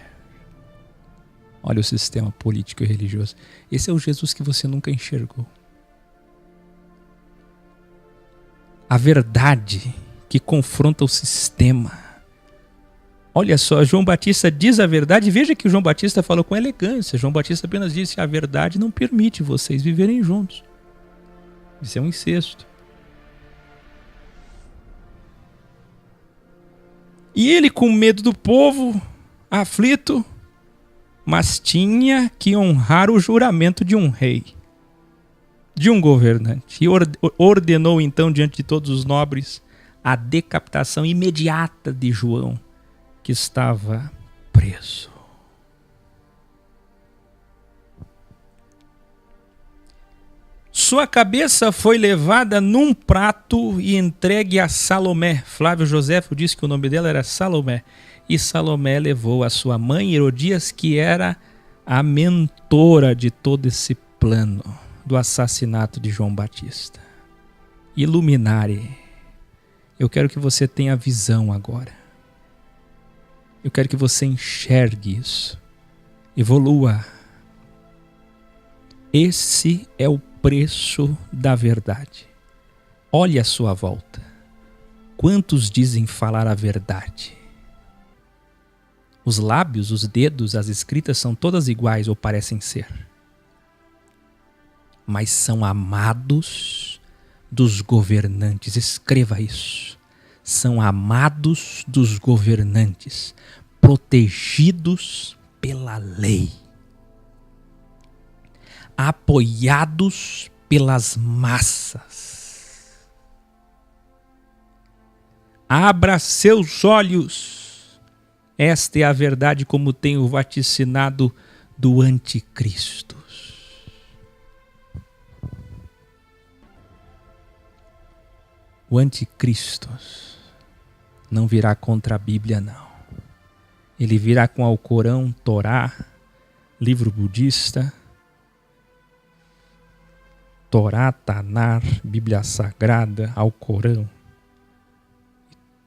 Olha o sistema político e religioso. Esse é o Jesus que você nunca enxergou. A verdade que confronta o sistema. Olha só, João Batista diz a verdade. Veja que o João Batista falou com elegância. João Batista apenas disse: a verdade não permite vocês viverem juntos. Isso é um incesto. E ele, com medo do povo, aflito, mas tinha que honrar o juramento de um rei, de um governante. E ordenou então diante de todos os nobres a decapitação imediata de João, que estava preso. Sua cabeça foi levada num prato e entregue a Salomé. Flávio Joséfo disse que o nome dela era Salomé. E Salomé levou a sua mãe Herodias, que era a mentora de todo esse plano do assassinato de João Batista. Iluminare. Eu quero que você tenha visão agora. Eu quero que você enxergue isso. Evolua. Esse é o preço da verdade. Olhe à sua volta. Quantos dizem falar a verdade? Os lábios, os dedos, as escritas são todas iguais ou parecem ser. Mas são amados dos governantes. Escreva isso. São amados dos governantes, protegidos pela lei, apoiados pelas massas. Abra seus olhos. Esta é a verdade, como tenho vaticinado do anticristo. O anticristo não virá contra a Bíblia, não. Ele virá com Alcorão, Torá, livro budista, Torá, Tanar, Bíblia Sagrada, Alcorão,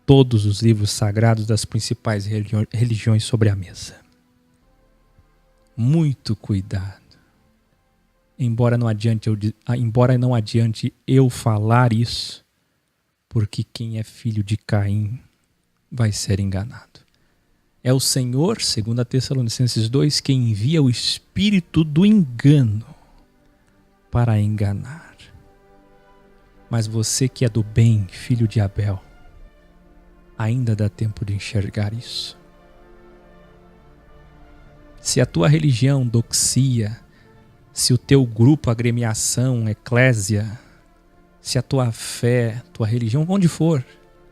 todos os livros sagrados das principais religiões sobre a mesa. Muito cuidado. Embora não adiante eu falar isso, porque quem é filho de Caim vai ser enganado. É o Senhor, segundo a Tessalonicenses 2, quem envia o espírito do engano para enganar. Mas você que é do bem, filho de Abel, ainda dá tempo de enxergar isso. Se a tua religião, doxia, se o teu grupo, agremiação, eclésia, se a tua fé, tua religião, onde for,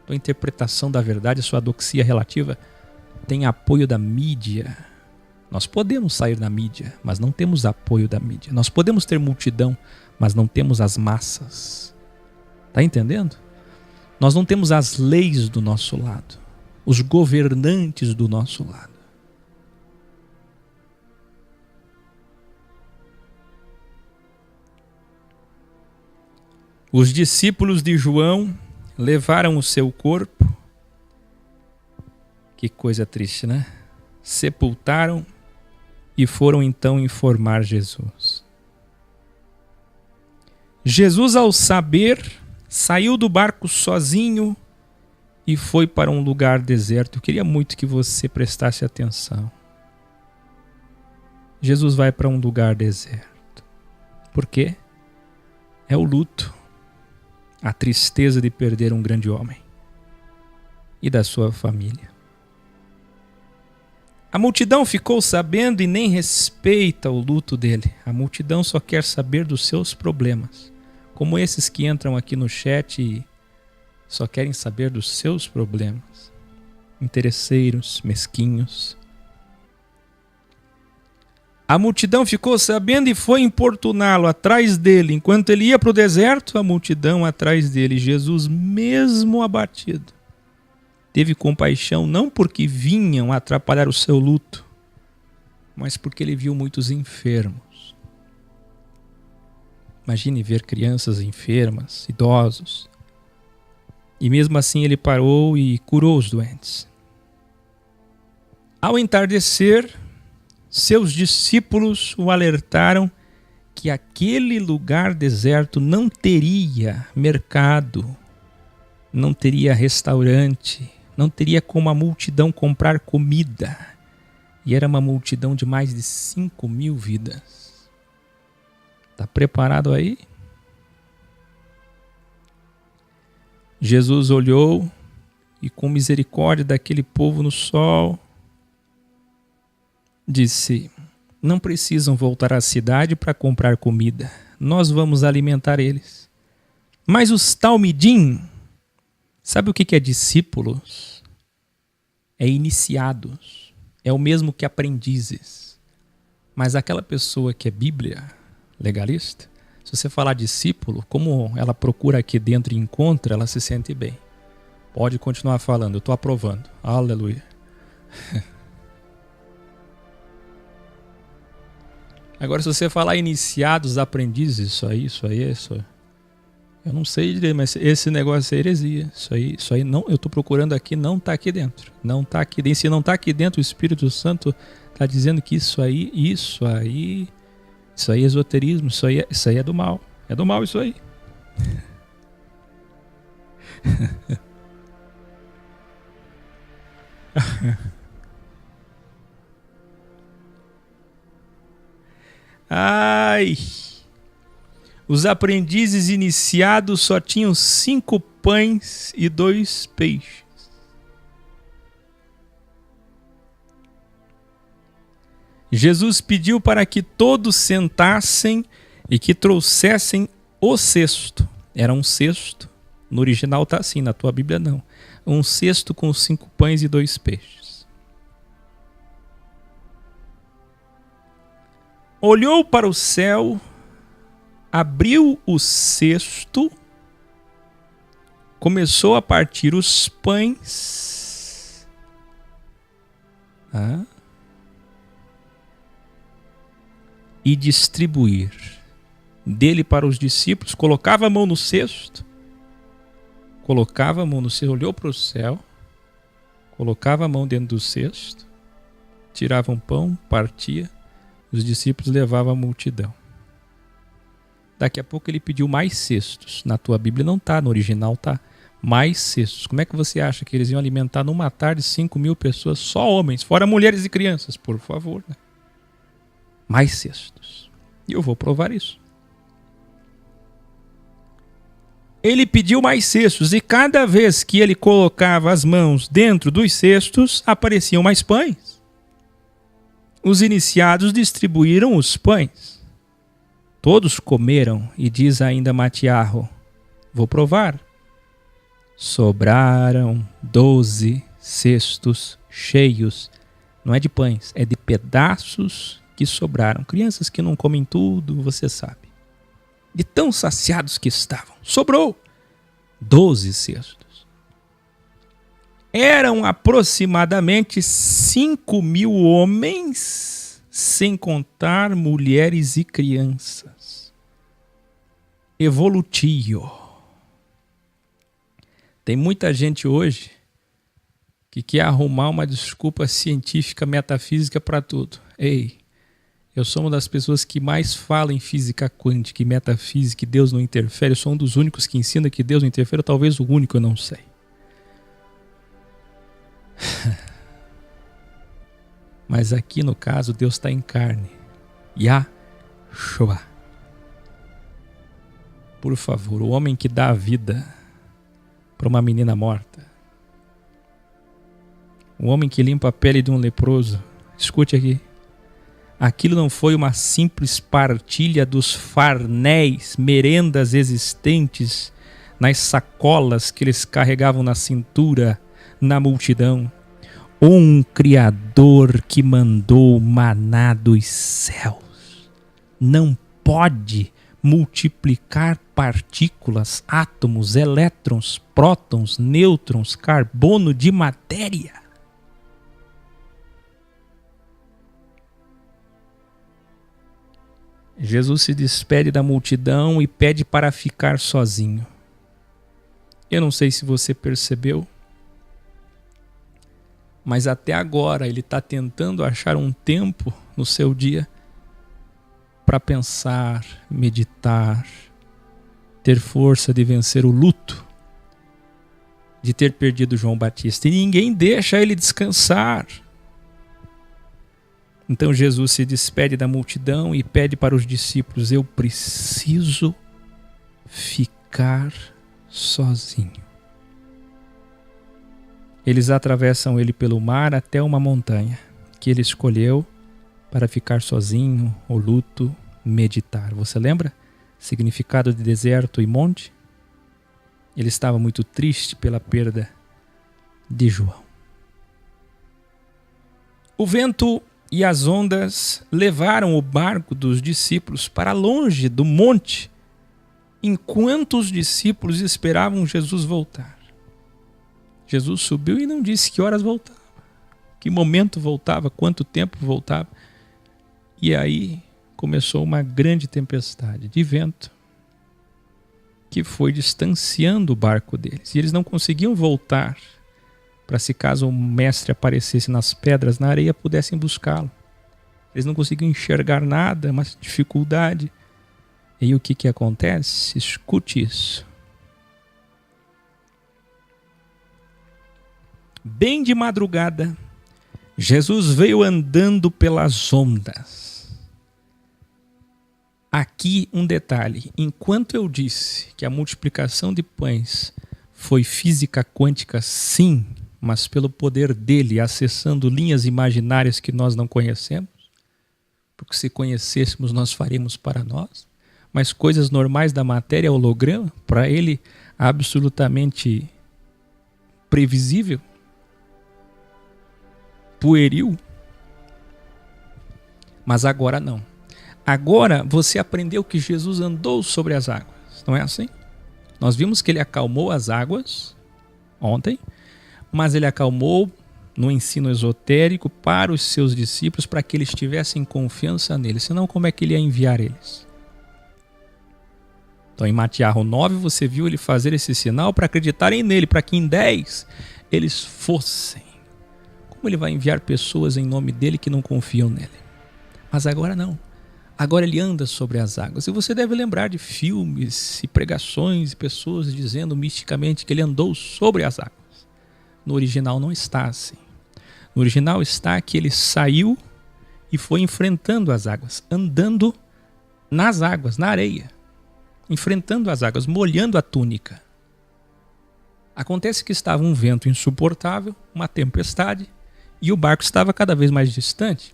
tua interpretação da verdade, sua doxia relativa, tem apoio da mídia. Nós podemos sair na mídia, mas não temos apoio da mídia. Nós podemos ter multidão, mas não temos as massas. Tá entendendo? Nós não temos as leis do nosso lado, os governantes do nosso lado. Os discípulos de João levaram o seu corpo. Que coisa triste, né? Sepultaram e foram então informar Jesus. Jesus, ao saber, saiu do barco sozinho e foi para um lugar deserto. Eu queria muito que você prestasse atenção. Jesus vai para um lugar deserto. Por quê? É o luto, a tristeza de perder um grande homem e da sua família. A multidão ficou sabendo e nem respeita o luto dele. A multidão só quer saber dos seus problemas. Como esses que entram aqui no chat e só querem saber dos seus problemas. Interesseiros, mesquinhos. A multidão ficou sabendo e foi importuná-lo atrás dele. Enquanto ele ia para o deserto, a multidão atrás dele. Jesus, mesmo abatido, teve compaixão não porque vinham atrapalhar o seu luto, mas porque ele viu muitos enfermos. Imagine ver crianças enfermas, idosos. E mesmo assim ele parou e curou os doentes. Ao entardecer, seus discípulos o alertaram que aquele lugar deserto não teria mercado, não teria restaurante, não teria como a multidão comprar comida. E era uma multidão de mais de 5.000 vidas. Está preparado aí? Jesus olhou e, com misericórdia daquele povo no sol, disse: não precisam voltar à cidade para comprar comida. Nós vamos alimentar eles. Mas os talmidim, sabe o que é discípulos? É iniciados. É o mesmo que aprendizes. Mas aquela pessoa que é Bíblia, legalista, se você falar discípulo, como ela procura aqui dentro e encontra, ela se sente bem. Pode continuar falando, eu estou aprovando. Aleluia. Agora, se você falar iniciados, aprendizes, isso aí. Eu não sei dizer, mas esse negócio é heresia. Isso aí não, eu estou procurando aqui, não está aqui dentro. Não está aqui dentro. Se não está aqui dentro, o Espírito Santo está dizendo que isso aí é esoterismo, isso aí é do mal. É do mal isso aí. Ai! Os aprendizes iniciados só tinham 5 pães e 2 peixes. Jesus pediu para que todos sentassem e que trouxessem O cesto era um cesto. No original está assim, na tua Bíblia não. Um cesto com 5 pães e 2 peixes. Olhou para o céu, abriu o cesto, começou a partir os pães. E distribuir dele para os discípulos. Colocava a mão no cesto. Olhou para o céu, colocava a mão dentro do cesto, tirava um pão, partia, os discípulos levavam a multidão. Daqui a pouco ele pediu mais cestos. Na tua Bíblia não está, no original está. Mais cestos. Como é que você acha que eles iam alimentar numa tarde 5.000 pessoas, só homens, fora mulheres e crianças? Por favor, né? Mais cestos. E eu vou provar isso. Ele pediu mais cestos e cada vez que ele colocava as mãos dentro dos cestos, apareciam mais pães. Os iniciados distribuíram os pães. Todos comeram e diz ainda Matiarro, vou provar. Sobraram 12 cestos cheios. Não é de pães, é de pedaços que sobraram. Crianças que não comem tudo, você sabe. De tão saciados que estavam. Sobrou 12 cestos. Eram aproximadamente 5.000 homens, sem contar mulheres e crianças. Evolutio. Tem muita gente hoje que quer arrumar uma desculpa científica, metafísica para tudo. Ei, eu sou uma das pessoas que mais fala em física quântica e metafísica, que Deus não interfere. Eu sou um dos únicos que ensina que Deus não interfere, ou talvez o único, eu não sei. Mas aqui no caso, Deus está em carne. Yahshua. Por favor, o homem que dá a vida para uma menina morta. O homem que limpa a pele de um leproso. Escute aqui. Aquilo não foi uma simples partilha dos farnéis, merendas existentes nas sacolas que eles carregavam na cintura, na multidão. Um Criador que mandou maná dos céus não pode multiplicar partículas, átomos, elétrons, prótons, nêutrons, carbono de matéria. Jesus se despede da multidão e pede para ficar sozinho. Eu não sei se você percebeu, mas até agora ele está tentando achar um tempo no seu dia para pensar, meditar, ter força de vencer o luto de ter perdido João Batista. E ninguém deixa ele descansar. Então Jesus se despede da multidão e pede para os discípulos, eu preciso ficar sozinho. Eles atravessam ele pelo mar até uma montanha que ele escolheu para ficar sozinho, o luto, meditar. Você lembra? Significado de deserto e monte? Ele estava muito triste pela perda de João. O vento e as ondas levaram o barco dos discípulos para longe do monte, enquanto os discípulos esperavam Jesus voltar. Jesus subiu e não disse que horas voltava, que momento voltava, quanto tempo voltava. E aí começou uma grande tempestade de vento que foi distanciando o barco deles. E eles não conseguiam voltar para, se caso o mestre aparecesse nas pedras, na areia, pudessem buscá-lo. Eles não conseguiam enxergar nada, mas dificuldade. E o que acontece? Escute isso. Bem de madrugada, Jesus veio andando pelas ondas. Aqui um detalhe. Enquanto eu disse que a multiplicação de pães foi física quântica, sim, mas pelo poder dele, acessando linhas imaginárias que nós não conhecemos, porque se conhecêssemos nós faríamos para nós, mas coisas normais da matéria, holograma, para ele absolutamente previsível, pueril. Mas agora não. Agora você aprendeu que Jesus andou sobre as águas, não é assim? Nós vimos que ele acalmou as águas ontem, mas ele acalmou no ensino esotérico para os seus discípulos, para que eles tivessem confiança nele, senão como é que ele ia enviar eles? Então em Mateus 9 você viu ele fazer esse sinal para acreditarem nele, para que em 10 eles fossem. Como ele vai enviar pessoas em nome dele que não confiam nele? Mas agora não. Agora ele anda sobre as águas. E você deve lembrar de filmes e pregações e pessoas dizendo misticamente que ele andou sobre as águas. No original não está assim. No original está que ele saiu e foi enfrentando as águas, andando nas águas, na areia, enfrentando as águas, molhando a túnica. Acontece que estava um vento insuportável, uma tempestade, e o barco estava cada vez mais distante.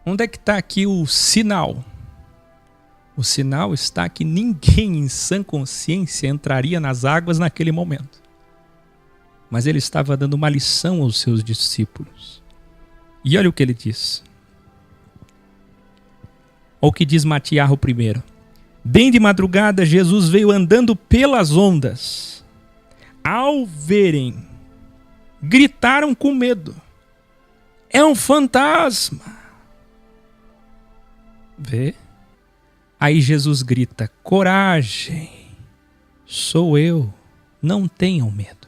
Onde é que está aqui o sinal? O sinal está que ninguém em sã consciência entraria nas águas naquele momento. Mas ele estava dando uma lição aos seus discípulos. E olha o que ele diz. Olha o que diz Mateus 1. Bem de madrugada, Jesus veio andando pelas ondas. Ao verem, gritaram com medo. É um fantasma. Vê? Aí Jesus grita, coragem, sou eu, não tenham medo.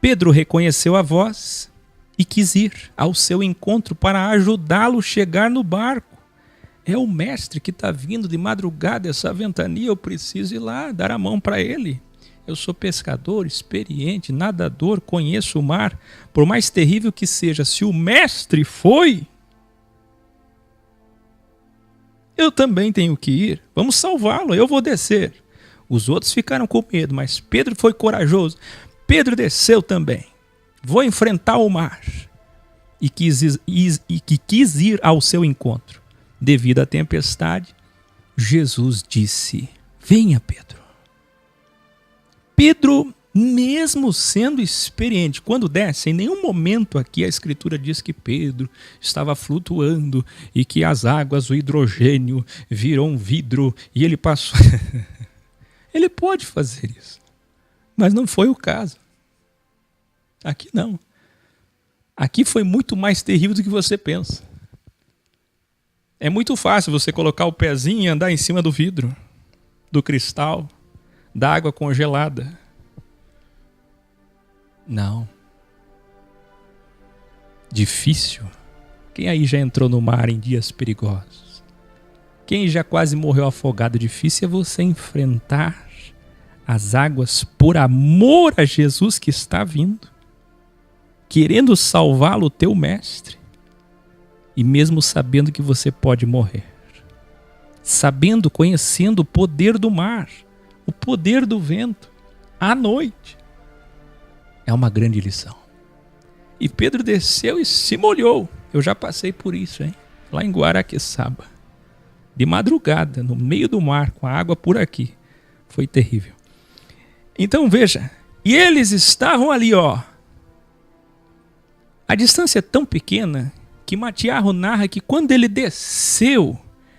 Pedro reconheceu a voz e quis ir ao seu encontro para ajudá-lo a chegar no barco. É o mestre que está vindo de madrugada, essa ventania, eu preciso ir lá, dar a mão para ele. Eu sou pescador, experiente, nadador, conheço o mar. Por mais terrível que seja, se o mestre foi, eu também tenho que ir. Vamos salvá-lo, eu vou descer. Os outros ficaram com medo, mas Pedro foi corajoso. Pedro desceu também. Vou enfrentar o mar. E quis ir ao seu encontro. Devido à tempestade, Jesus disse, venha Pedro. Pedro, mesmo sendo experiente, quando desce, em nenhum momento aqui a escritura diz que Pedro estava flutuando e que as águas, o hidrogênio, virou um vidro e ele passou. Ele pode fazer isso, mas não foi o caso. Aqui não. Aqui foi muito mais terrível do que você pensa. É muito fácil você colocar o pezinho e andar em cima do vidro, do cristal, da água congelada. Não. Difícil. Quem aí já entrou no mar em dias perigosos? Quem já quase morreu afogado? Difícil é você enfrentar as águas por amor a Jesus que está vindo, querendo salvá-lo, o teu mestre, e mesmo sabendo que você pode morrer. Sabendo, conhecendo o poder do mar, o poder do vento, à noite. É uma grande lição. E Pedro desceu e se molhou. Eu já passei por isso, hein? Lá em Guaraqueçaba. De madrugada, no meio do mar, com a água por aqui. Foi terrível. Então veja, e eles estavam ali, ó. A distância é tão pequena que Mateus narra que quando ele desceu,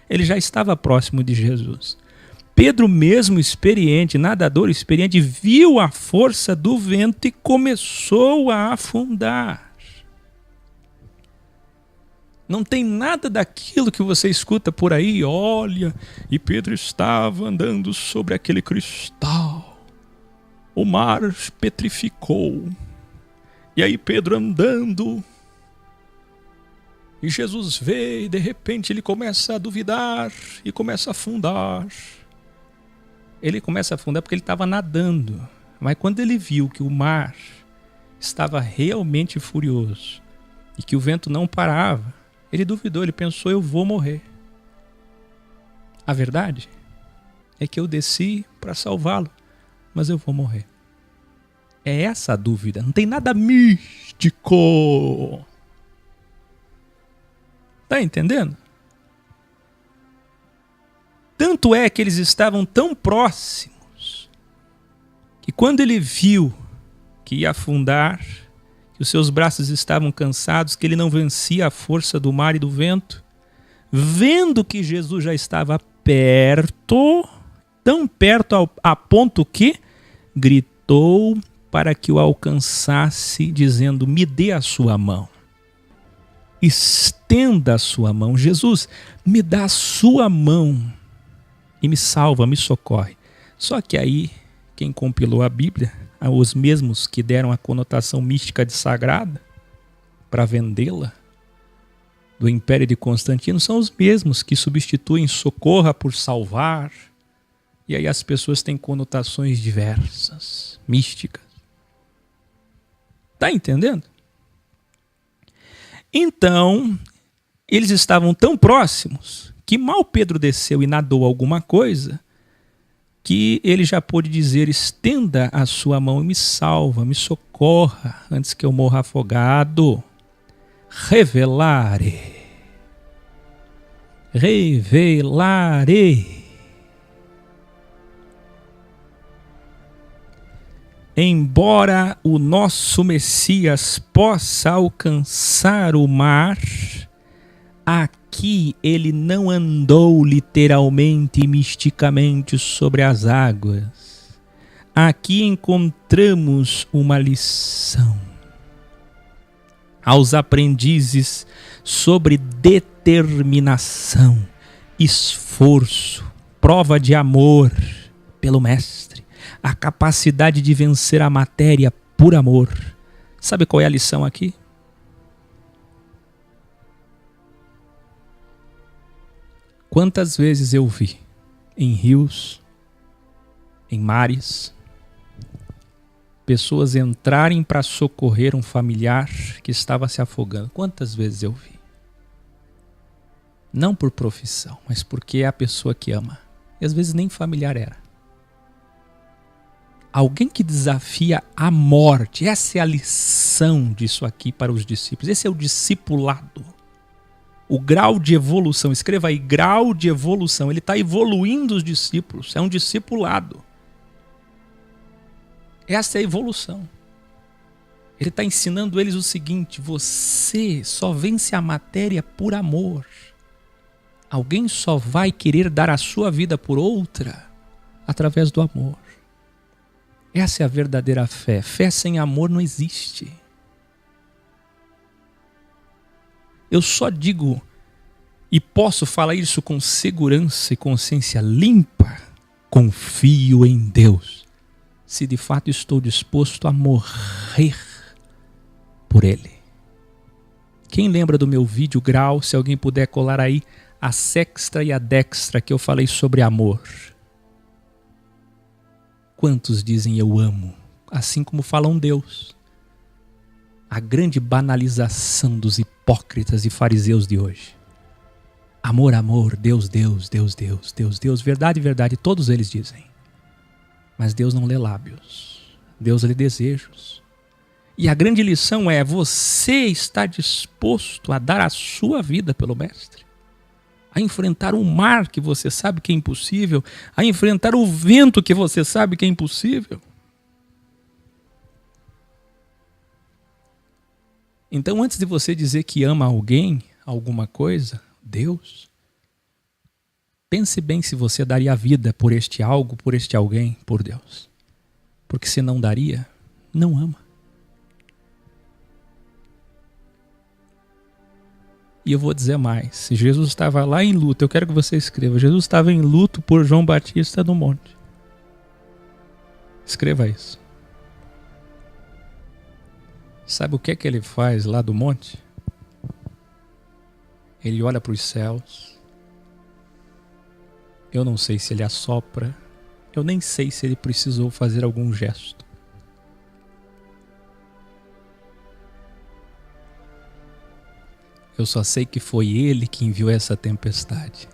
ele já estava próximo de Jesus. Pedro, mesmo experiente, nadador experiente, viu a força do vento e começou a afundar. Não tem nada daquilo que você escuta por aí, olha, e Pedro estava andando sobre aquele cristal. O mar petrificou. E aí Pedro andando, e Jesus vê, e de repente ele começa a duvidar, e começa a afundar. Ele começa a afundar porque ele estava nadando. Mas quando ele viu que o mar estava realmente furioso, e que o vento não parava, ele duvidou, ele pensou, eu vou morrer. A verdade é que eu desci para salvá-lo, mas eu vou morrer. É essa a dúvida, não tem nada místico. Tá entendendo? Tanto é que eles estavam tão próximos que quando ele viu que ia afundar, que os seus braços estavam cansados, que ele não vencia a força do mar e do vento, vendo que Jesus já estava perto, tão perto a ponto que gritou para que o alcançasse, dizendo: me dê a sua mão. Estenda a sua mão. Jesus, me dá a sua mão e me salva, me socorre. Só que aí, quem compilou a Bíblia, os mesmos que deram a conotação mística de sagrada para vendê-la do Império de Constantino, são os mesmos que substituem socorra por salvar. E aí as pessoas têm conotações diversas, místicas. Está entendendo? Então, eles estavam tão próximos que mal Pedro desceu e nadou alguma coisa, que ele já pôde dizer: estenda a sua mão e me salva, me socorra, antes que eu morra afogado. Revelare. Embora o nosso Messias possa alcançar o mar, aqui ele não andou literalmente e misticamente sobre as águas. Aqui encontramos uma lição aos aprendizes sobre determinação, esforço, prova de amor pelo Mestre, a capacidade de vencer a matéria por amor. Sabe qual é a lição aqui? Quantas vezes eu vi em rios, em mares, pessoas entrarem para socorrer um familiar que estava se afogando. Quantas vezes eu vi? Não por profissão, mas porque é a pessoa que ama. E às vezes nem familiar era. Alguém que desafia a morte. Essa é a lição disso aqui para os discípulos. Esse é o discipulado. O grau de evolução. Escreva aí, grau de evolução. Ele está evoluindo os discípulos. É um discipulado. Essa é a evolução. Ele está ensinando eles o seguinte: você só vence a matéria por amor. Alguém só vai querer dar a sua vida por outra através do amor. Essa é a verdadeira fé. Fé sem amor não existe. Eu só digo e posso falar isso com segurança e consciência limpa: confio em Deus, se de fato estou disposto a morrer por Ele. Quem lembra do meu vídeo Grau, se alguém puder colar aí a sexta e a dextra, que eu falei sobre amor. Quantos dizem eu amo, assim como falam Deus? A grande banalização dos hipócritas e fariseus de hoje. Amor, amor, Deus, Deus, Deus, Deus, Deus, Deus, verdade, verdade, todos eles dizem. Mas Deus não lê lábios, Deus lê desejos. E a grande lição é: você está disposto a dar a sua vida pelo Mestre? A enfrentar o mar que você sabe que é impossível, a enfrentar o vento que você sabe que é impossível? Então, antes de você dizer que ama alguém, alguma coisa, Deus, pense bem se você daria a vida por este algo, por este alguém, por Deus. Porque se não daria, não ama. E eu vou dizer mais: Jesus estava lá em luto. Eu quero que você escreva: Jesus estava em luto por João Batista no monte. Escreva isso. Sabe o que é que ele faz lá do monte? Ele olha para os céus. Eu não sei se ele assopra. Eu nem sei se ele precisou fazer algum gesto. Eu só sei que foi ele que enviou essa tempestade.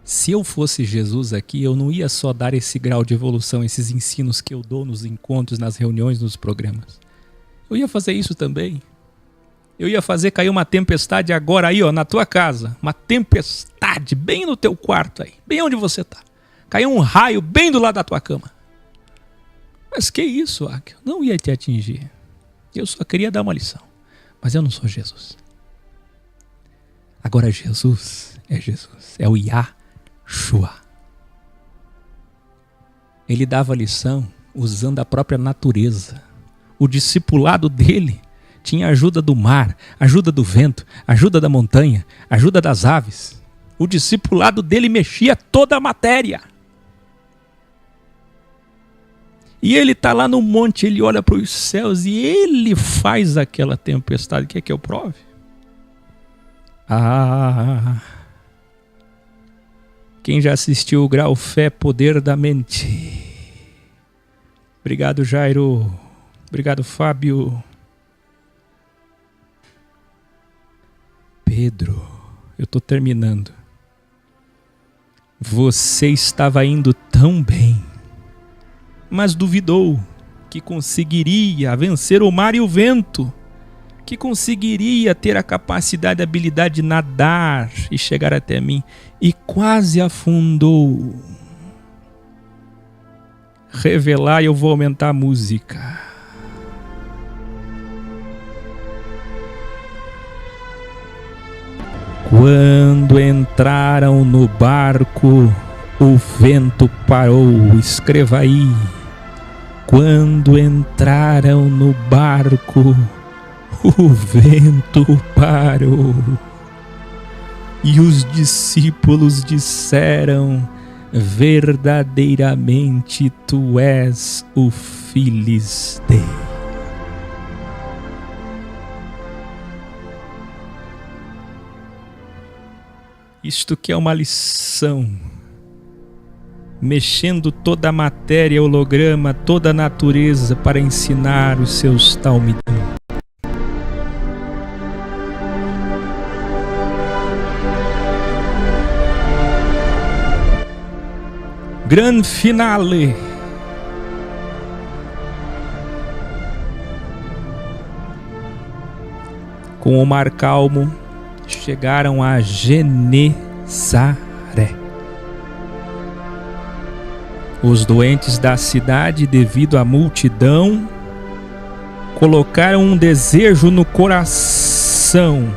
Se eu fosse Jesus aqui, eu não ia só dar esse grau de evolução, esses ensinos que eu dou nos encontros, nas reuniões, nos programas. Eu ia fazer isso também. Eu ia fazer cair uma tempestade agora aí, ó, na tua casa. Uma tempestade bem no teu quarto aí, bem onde você tá. Caiu um raio bem do lado da tua cama. Mas que isso, Águia? Não ia te atingir. Eu só queria dar uma lição. Mas eu não sou Jesus. Agora Jesus é Jesus. É o Yahshua. Ele dava lição usando a própria natureza. O discipulado dele tinha ajuda do mar, ajuda do vento, ajuda da montanha, ajuda das aves. O discipulado dele mexia toda a matéria. E ele está lá no monte, ele olha para os céus e ele faz aquela tempestade. Quer que eu prove? Quem já assistiu o Grau Fé, Poder da Mente? Obrigado, Jairo. Obrigado, Fábio. Pedro, eu estou terminando. Você estava indo tão bem, mas duvidou que conseguiria vencer o mar e o vento, que conseguiria ter a capacidade e habilidade de nadar e chegar até mim, e quase afundou. Revelar, eu vou aumentar a música. Quando entraram no barco, o vento parou. Escreva aí. Quando entraram no barco, o vento parou. E os discípulos disseram: verdadeiramente tu és o Filisteu. Isto que é uma lição, mexendo toda a matéria, holograma, toda a natureza para ensinar os seus talmidim. Gran finale. Com o mar calmo, chegaram a Genesaré. Os doentes da cidade, devido à multidão, colocaram um desejo no coração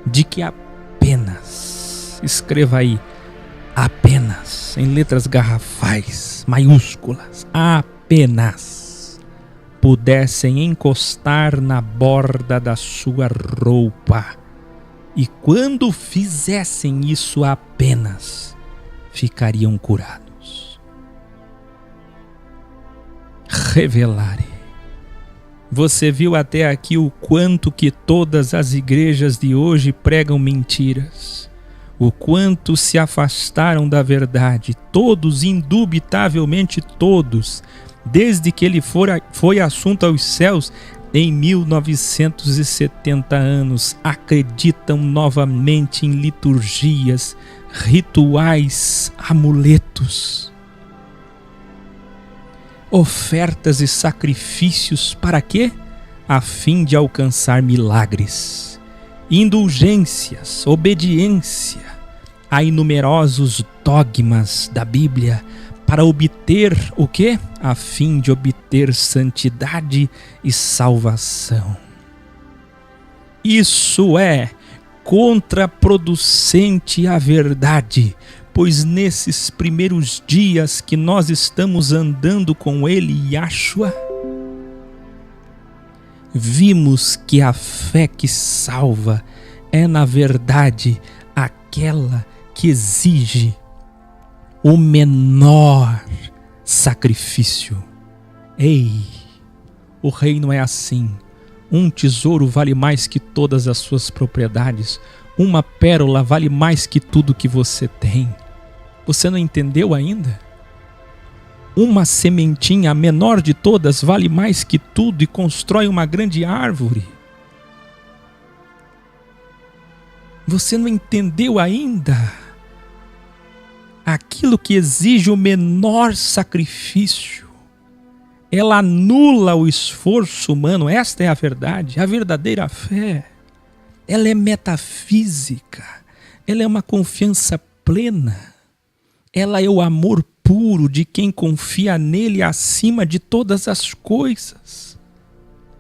de que apenas, escreva aí, apenas, em letras garrafais, maiúsculas, apenas pudessem encostar na borda da sua roupa. E quando fizessem isso apenas, ficariam curados. Revelare. Você viu até aqui o quanto que todas as igrejas de hoje pregam mentiras. O quanto se afastaram da verdade. Todos, indubitavelmente todos, desde que ele foi assunto aos céus, em 1970 anos, acreditam novamente em liturgias, rituais, amuletos, ofertas e sacrifícios. Para quê? A fim de alcançar milagres, indulgências, obediência a inumerosos dogmas da Bíblia, para obter o quê? A fim de obter santidade e salvação. Isso é contraproducente à verdade, pois nesses primeiros dias que nós estamos andando com ele, Yahshua, vimos que a fé que salva é, na verdade, aquela que exige o menor sacrifício. Ei, o reino é assim. Um tesouro vale mais que todas as suas propriedades. Uma pérola vale mais que tudo que você tem. Você não entendeu ainda? Uma sementinha, a menor de todas, vale mais que tudo e constrói uma grande árvore. Você não entendeu ainda? Aquilo que exige o menor sacrifício ela anula o esforço humano. Esta é a verdade, a verdadeira fé. Ela é metafísica, ela é uma confiança plena, ela é o amor puro de quem confia nele acima de todas as coisas,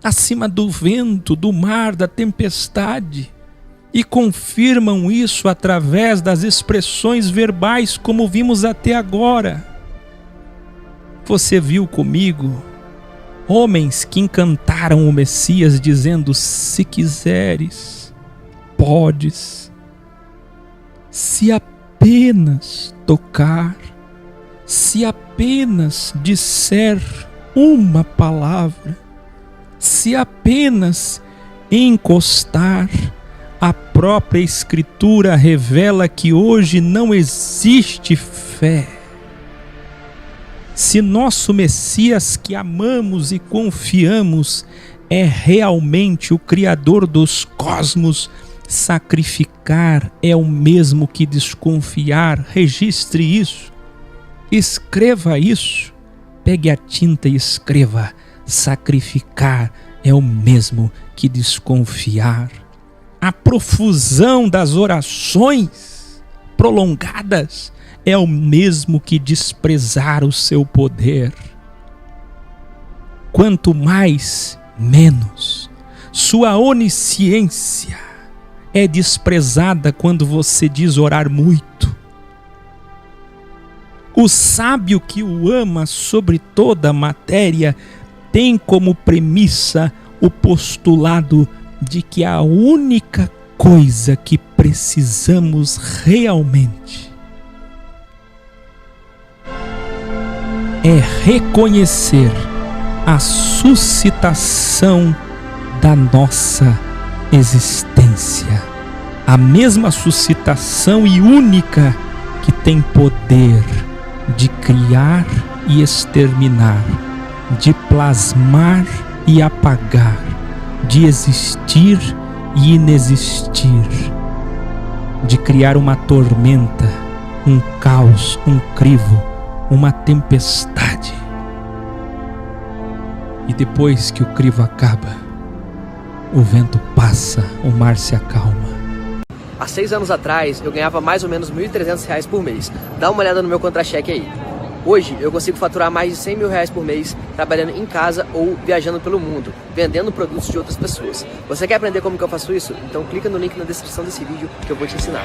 acima do vento, do mar, da tempestade, e confirmam isso através das expressões verbais como vimos até agora. Você viu comigo homens que encantaram o Messias dizendo: se quiseres, podes, se apenas tocar, se apenas disser uma palavra, se apenas encostar. A própria Escritura revela que hoje não existe fé. Se nosso Messias que amamos e confiamos é realmente o Criador dos cosmos, sacrificar é o mesmo que desconfiar. Registre isso, escreva isso, pegue a tinta e escreva: sacrificar é o mesmo que desconfiar. A profusão das orações prolongadas é o mesmo que desprezar o seu poder. Quanto mais, menos. Sua onisciência é desprezada quando você diz orar muito. O sábio que o ama sobre toda a matéria tem como premissa o postulado de que a única coisa que precisamos realmente é reconhecer a suscitação da nossa existência, a mesma suscitação e única que tem poder de criar e exterminar, de plasmar e apagar, de existir e inexistir, de criar uma tormenta, um caos, um crivo, uma tempestade. E depois que o crivo acaba, o vento passa, o mar se acalma. Há 6 anos atrás, eu ganhava mais ou menos R$ 1.300 por mês. Dá uma olhada no meu contra-cheque aí. Hoje, eu consigo faturar mais de R$100 mil por mês, trabalhando em casa ou viajando pelo mundo, vendendo produtos de outras pessoas. Você quer aprender como que eu faço isso? Então clica no link na descrição desse vídeo que eu vou te ensinar.